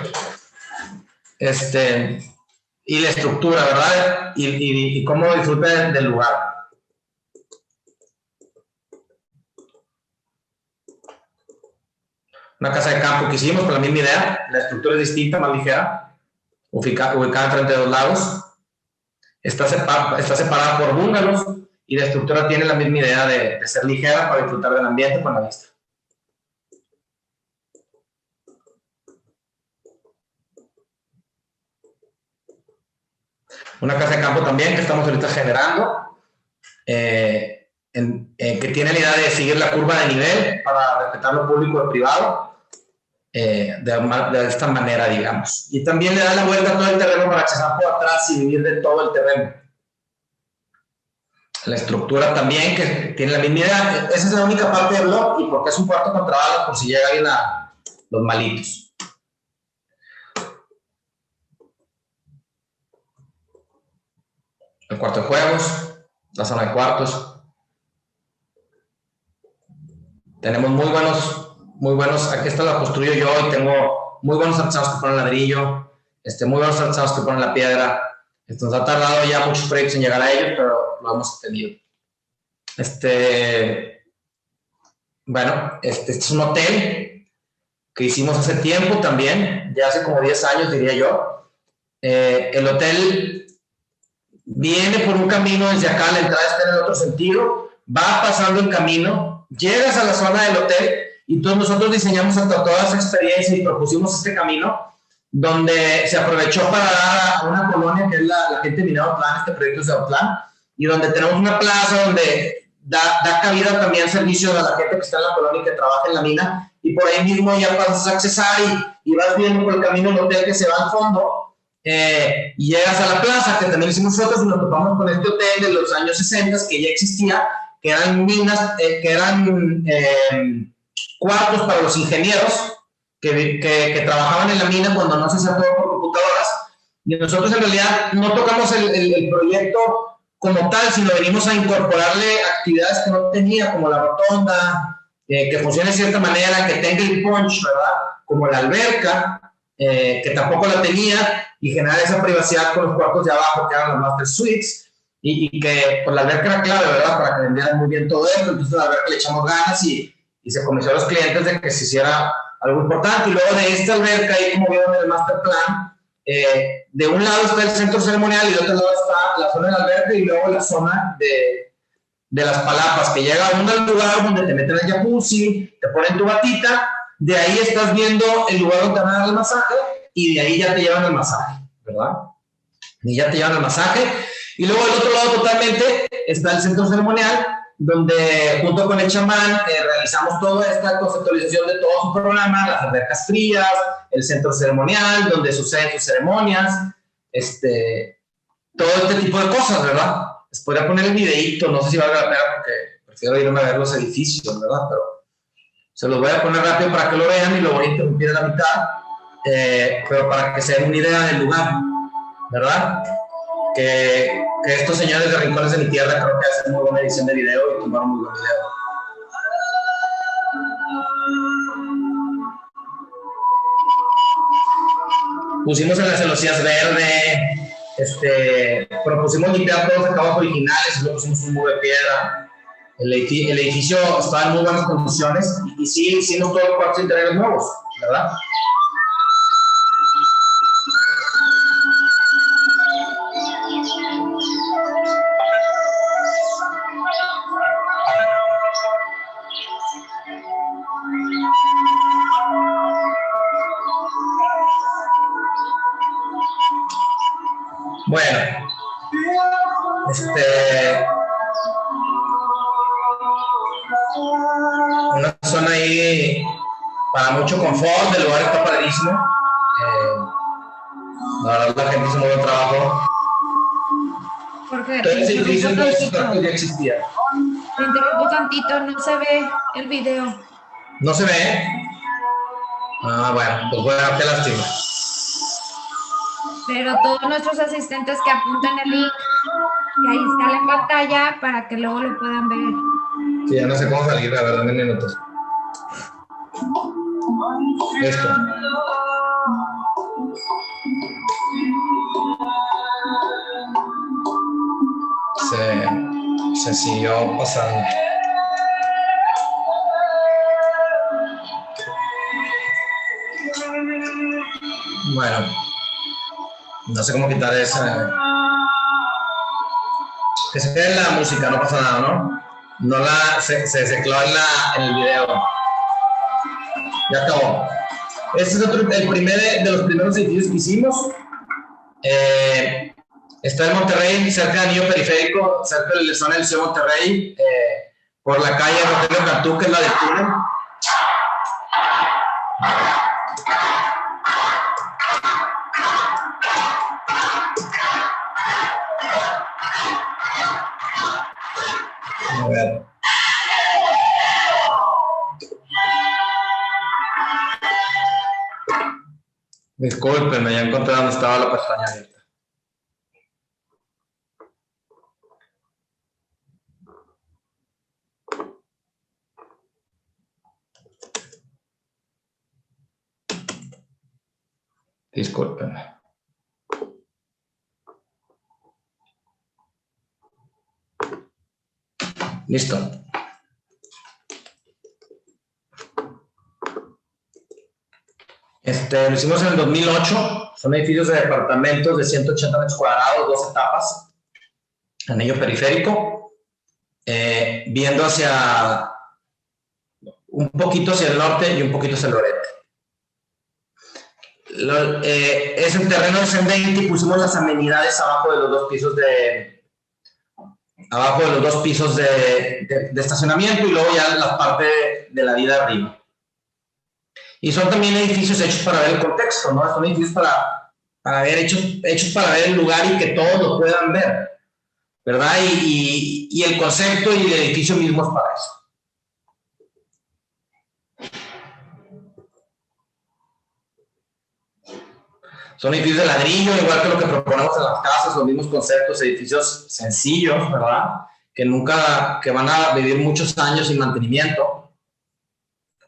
Y la estructura, ¿verdad? Y cómo disfrutan del lugar. Una casa de campo que hicimos con la misma idea. La estructura es distinta, más ligera. Ubicada frente a 2 lagos, está separada por bungalows y la estructura tiene la misma idea de ser ligera para disfrutar del ambiente con la vista. Una casa de campo también que estamos ahorita generando, que tiene la idea de seguir la curva de nivel para respetar lo público y lo privado. De esta manera, digamos. Y también le da la vuelta a todo el terreno para accesar por atrás y vivir de todo el terreno. La estructura también, que tiene la misma idea. Esa es la única parte del blog y porque es un cuarto con trabajo por si llega alguien a los malitos. El cuarto de juegos, la zona de cuartos. Tenemos muy buenos, aquí esta la construyo yo y tengo muy buenos artesanos que ponen ladrillo, muy buenos artesanos que ponen la piedra. Nos ha tardado ya muchos proyectos en llegar a ellos, pero lo hemos tenido. Bueno, este es un hotel que hicimos hace tiempo también, ya hace como 10 años diría yo. El hotel viene por un camino desde acá, la entrada está en el otro sentido, va pasando el camino, llegas a la zona del hotel y todos nosotros diseñamos hasta toda esa experiencia y propusimos este camino donde se aprovechó para dar a una colonia que es la gente de Mina Otlán, este proyecto es de Otlán, y donde tenemos una plaza donde da cabida también servicios a la gente que está en la colonia y que trabaja en la mina, y por ahí mismo ya pasas a accesar y vas viendo por el camino el hotel que se va al fondo, y llegas a la plaza, que también hicimos nosotros, y nos topamos con este hotel de los años 60 que ya existía, que eran minas, que eran cuartos para los ingenieros que trabajaban en la mina cuando no se hacía todo por computadoras, y nosotros en realidad no tocamos el proyecto como tal, sino venimos a incorporarle actividades que no tenía, como la rotonda, que funcione de cierta manera, que tenga el punch, ¿verdad? Como la alberca, que tampoco la tenía, y generar esa privacidad con los cuartos de abajo, que eran las master suites, y que pues, la alberca era clave, ¿verdad? Para que vendieran muy bien todo esto. Entonces, a la alberca le echamos ganas y se convenció a los clientes de que se hiciera algo importante. Y luego de esta alberca, ahí como vieron en el master plan, de un lado está el centro ceremonial y de otro lado está la zona de la alberca y luego la zona de las palapas, que llega a un lugar donde te meten el jacuzzi, te ponen tu batita, de ahí estás viendo el lugar donde te van a dar el masaje y de ahí ya te llevan el masaje, ¿verdad? Y ya te llevan el masaje. Y luego del otro lado totalmente está el centro ceremonial, donde junto con el chamán realizamos toda esta conceptualización de todo su programa, las albercas frías, el centro ceremonial, donde suceden sus ceremonias, todo este tipo de cosas, ¿verdad? Les podría poner el videíto, no sé si valga la pena porque prefiero irme a ver los edificios, ¿verdad? Pero se los voy a poner rápido para que lo vean y lo voy a interrumpir a la mitad, pero para que se den una idea del lugar, ¿verdad? Que estos señores de Rincones de mi Tierra creo que hacen muy buena edición de video y tomaron muy buen video. Pusimos en las celosías verde, propusimos limpiar todos los acabados originales y luego pusimos un muro de piedra. El edificio estaba en muy buenas condiciones y sí hicimos todos los cuartos interiores nuevos, ¿verdad? Bueno, una zona ahí para mucho confort, el lugar está padrísimo. La verdad la gente hizo muy buen trabajo. Porque todo ese edificio ya existía. Te interrumpo tantito, no se ve el video. ¿No se ve? Ah, bueno, pues bueno, qué lástima. Pero todos nuestros asistentes que apunten el link, que ahí está en pantalla para que luego lo puedan ver. Sí, ya no sé cómo salir, la verdad, en minutos. Esto. Se siguió pasando. Bueno, no sé cómo quitar esa. Que se quede en la música, no pasa nada, ¿no? No se clavó en el video. Ya acabó. Este es el de los primeros edificios que hicimos. Está en Monterrey, cerca del anillo periférico, cerca de la zona del Liceo Monterrey, por la calle Rogelio Cantú, que es la del túnel. A ver. Discúlpenme, ya encontré dónde estaba la pestaña abierta. Discúlpenme. Listo. Lo hicimos en el 2008. Son edificios de departamentos de 180 metros cuadrados, 2 etapas, anillo periférico, viendo hacia un poquito hacia el norte y un poquito hacia el oriente. Es un terreno descendente y pusimos las amenidades abajo de los dos pisos de estacionamiento y luego ya la parte de la vida arriba. Y son también edificios hechos para ver el contexto, ¿no? Son edificios para ver, hechos para ver el lugar y que todos lo puedan ver, ¿verdad? Y el concepto y el edificio mismo es para eso. Son edificios de ladrillo, igual que lo que proponemos en las casas, los mismos conceptos, edificios sencillos, ¿verdad? Que van a vivir muchos años sin mantenimiento.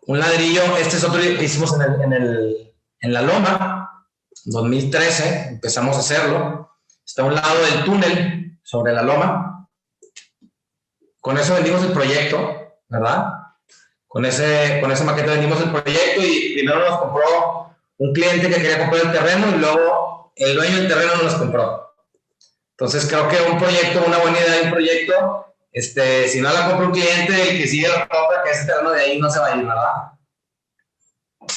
Un ladrillo, este es otro que hicimos en la Loma, 2013, empezamos a hacerlo. Está a un lado del túnel, sobre la loma. Con eso vendimos el proyecto, ¿verdad? Con esa maqueta vendimos el proyecto y primero nos compró un cliente que quería comprar el terreno y luego el dueño del terreno nos compró. Entonces creo que un proyecto, una buena idea de un proyecto, si no la compra un cliente, el que sigue la compra, que ese terreno de ahí no se va a ir, ¿verdad?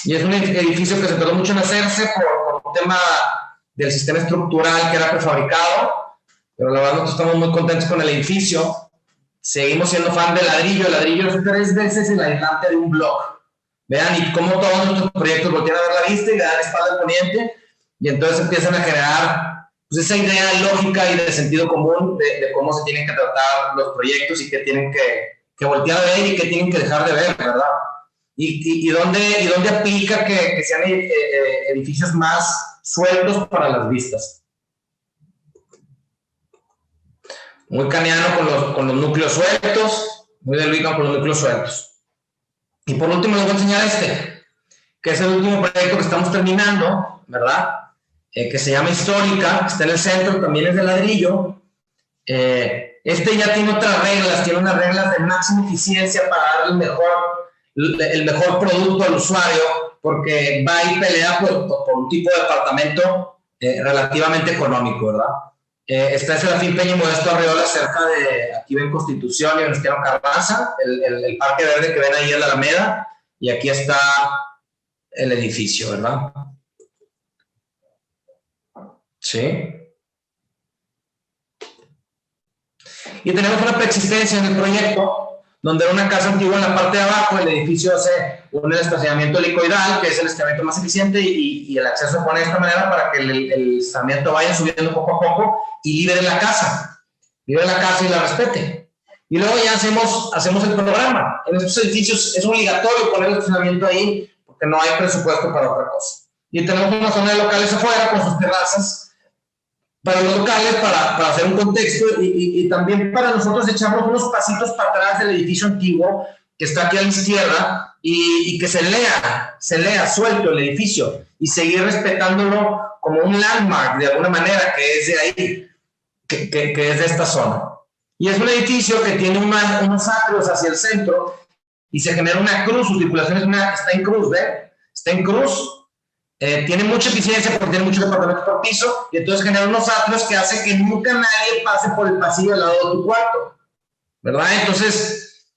Y es un edificio que se tardó mucho en hacerse por un tema del sistema estructural que era prefabricado, pero la verdad nosotros estamos muy contentos con el edificio. Seguimos siendo fan del ladrillo. El ladrillo es 3 veces el aislante de un block. Vean, y cómo todos nuestros proyectos voltean a ver la vista y le dan espalda al poniente, y entonces empiezan a generar pues, esa idea lógica y de sentido común de cómo se tienen que tratar los proyectos y qué tienen que voltear a ver y qué tienen que dejar de ver, ¿verdad? Y dónde aplica que sean edificios más sueltos para las vistas. Muy caniano con los núcleos sueltos, muy del Beacon con los núcleos sueltos. Y por último les voy a enseñar que es el último proyecto que estamos terminando, ¿verdad? Que se llama Histórica, está en el centro, también es de ladrillo. Ya tiene otras reglas, tiene unas reglas de máxima eficiencia para dar el mejor producto al usuario, porque va y pelea por un tipo de departamento relativamente económico, ¿verdad? Está en Serafín Peña y Modesto Arreola, cerca de, aquí ven Constitución y Venustiano Carranza, el parque verde que ven ahí en la Alameda, y aquí está el edificio, ¿verdad? Sí. Y tenemos una preexistencia en el proyecto, donde era una casa antigua en la parte de abajo, el edificio hace un estacionamiento helicoidal, que es el estacionamiento más eficiente, y el acceso se pone de esta manera para que el estacionamiento vaya subiendo poco a poco y libere la casa y la respete. Y luego ya hacemos el programa. En estos edificios es obligatorio poner el estacionamiento ahí, porque no hay presupuesto para otra cosa. Y tenemos una zona de locales afuera con sus terrazas, para los locales, para hacer un contexto y también para nosotros echarnos unos pasitos para atrás del edificio antiguo que está aquí a la izquierda y que se lea suelto el edificio y seguir respetándolo como un landmark de alguna manera, que es de ahí, que es de esta zona. Y es un edificio que tiene unos atrios hacia el centro y se genera una cruz, su circulación está en cruz, ¿ven? Está en cruz. Tiene mucha eficiencia porque tiene muchos departamentos por piso y entonces genera unos atrios que hacen que nunca nadie pase por el pasillo al lado de tu cuarto, ¿verdad? Entonces,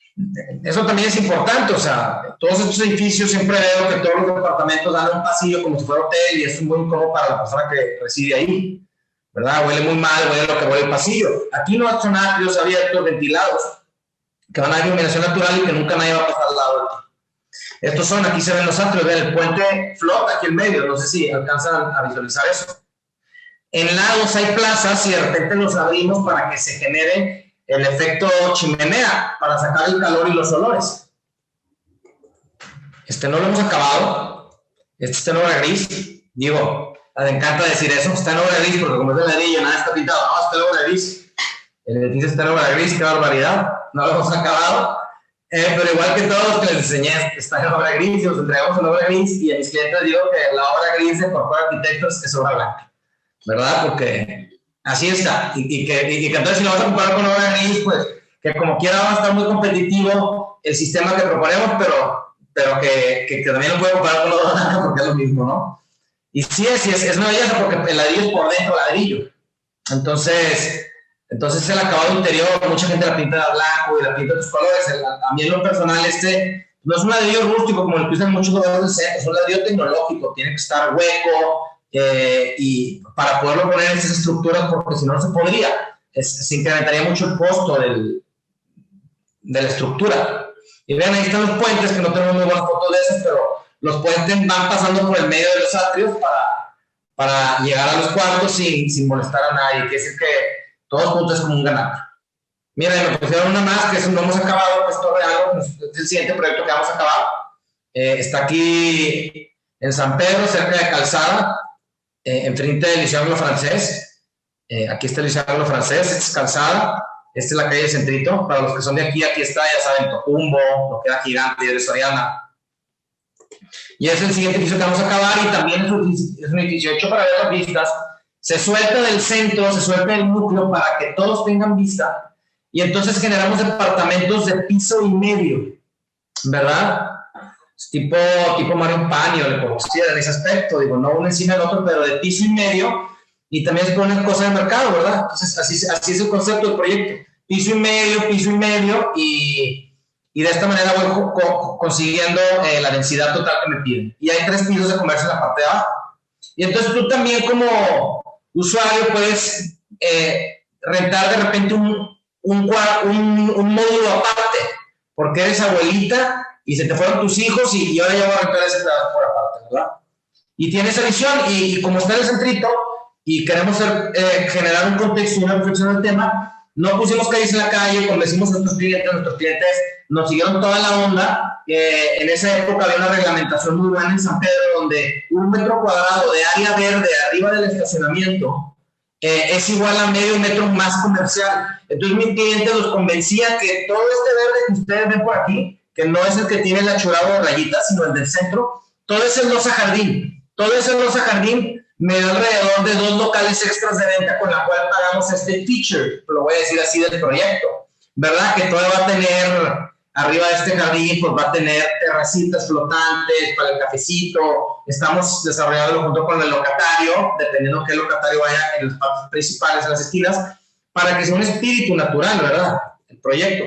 eso también es importante, o sea, todos estos edificios siempre veo que todos los departamentos dan un pasillo como si fuera hotel y es muy incómodo para la persona que reside ahí, ¿verdad? Huele muy mal, huele lo que huele el pasillo. Aquí no son atrios abiertos, ventilados, que van a dar iluminación natural y que nunca nadie va a pasar al lado de ti. Estos son, aquí se ven los atrios, ven el puente flota aquí en medio, no sé si alcanzan a visualizar eso. En lados hay plazas y de repente los abrimos para que se genere el efecto chimenea, para sacar el calor y los olores. No lo hemos acabado, está en obra gris, digo, me encanta decir eso, está en obra gris porque como es de ladrillo, nada está pintado, no, está en obra gris, el edificio está en obra gris, qué barbaridad, no lo hemos acabado. Pero igual que todos los que les enseñé, está en obra gris y los entregamos en obra gris y a mis clientes digo que la obra gris de Corpora Arquitectos es obra blanca, ¿verdad? Porque así está. Y que entonces si lo vas a comparar con obra gris, pues que como quiera va a estar muy competitivo el sistema que proponemos, pero que también lo puedo comparar con obra blanca porque es lo mismo, ¿no? Y sí es una belleza porque el ladrillo es por dentro ladrillo. Entonces el acabado interior, mucha gente la pinta de blanco y la pinta de otros colores. A mí en lo personal no es un ladrillo rústico como el que usan muchos jugadores del centro, es un ladrillo tecnológico, tiene que estar hueco y para poderlo poner en esas estructuras, porque si no, no se podría. Se incrementaría mucho el costo de la estructura. Y vean, ahí están los puentes, que no tenemos muy buenas fotos de esos, pero los puentes van pasando por el medio de los atrios para llegar a los cuartos sin molestar a nadie, que es el que todos juntos es como un ganado. Mira, me pusieron una más que no hemos acabado, pues Torre Algo, es el siguiente proyecto que vamos a acabar. Está aquí en San Pedro, cerca de Calzada, enfrente del Liceo Anglo-Francés. Aquí está el Liceo Anglo-Francés, esta es Calzada, esta es la calle Centrito. Para los que son de aquí está, ya saben, Tocumbo, lo que era Gigante, de Soriana. Y es el siguiente edificio que vamos a acabar y también es un edificio hecho para ver las vistas. se suelta del centro, se suelta del núcleo para que todos tengan vista, y entonces generamos departamentos de piso y medio, ¿verdad? Tipo Mario Paño, le conocía en ese aspecto, digo, no uno encima del otro, pero de piso y medio, y también es una cosa de mercado, ¿verdad? Entonces, así es el concepto del proyecto, piso y medio, y de esta manera voy consiguiendo la densidad total que me piden. Y hay 3 pisos de comercio en la parte de abajo. Y entonces tú también como usuario puedes rentar de repente un módulo aparte, porque eres abuelita y se te fueron tus hijos y ahora ya voy a rentar ese pedazo por aparte, ¿verdad? Y tiene esa visión, y como está en el centrito y queremos generar un contexto y una reflexión del tema, no pusimos calles en la calle, convencimos a nuestros clientes nos siguieron toda la onda. En esa época había una reglamentación muy buena en San Pedro, donde 1 metro cuadrado de área verde arriba del estacionamiento es igual a medio metro más comercial. Entonces mis clientes los convencía que todo este verde que ustedes ven por aquí, que no es el que tiene el achurado de rayitas, sino el del centro, todo ese losa jardín. Todo ese losa jardín me da alrededor de 2 locales extras de venta con la cual pagamos este feature, lo voy a decir así, del proyecto, ¿verdad? Que todo va a tener, arriba de este jardín, pues va a tener terracitas flotantes para el cafecito. Estamos desarrollándolo junto con el locatario, dependiendo qué locatario vaya en las partes principales, en las esquinas, para que sea un espíritu natural, ¿verdad? El proyecto.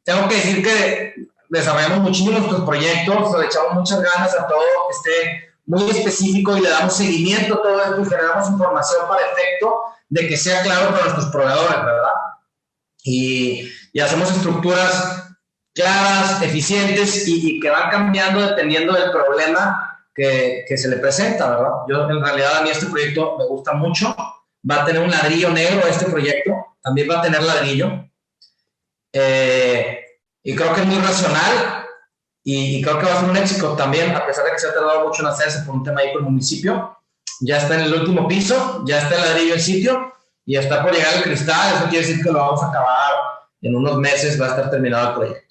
Tengo que decir que desarrollamos muchísimo nuestros proyectos, le echamos muchas ganas a todo, muy específico, y le damos seguimiento a todo esto y generamos información para efecto de que sea claro para nuestros proveedores, ¿verdad? Y hacemos estructuras claras, eficientes y que van cambiando dependiendo del problema que se le presenta, ¿verdad? Yo, en realidad, a mí este proyecto me gusta mucho. Va a tener un ladrillo negro este proyecto, también va a tener ladrillo. Y creo que es muy racional. Y creo que va a ser un éxito también, a pesar de que se ha tardado mucho en hacerse por un tema ahí con el municipio. Ya está en el último piso, ya está el ladrillo en sitio y está por llegar el cristal. Eso quiere decir que lo vamos a acabar en unos meses, va a estar terminado el proyecto.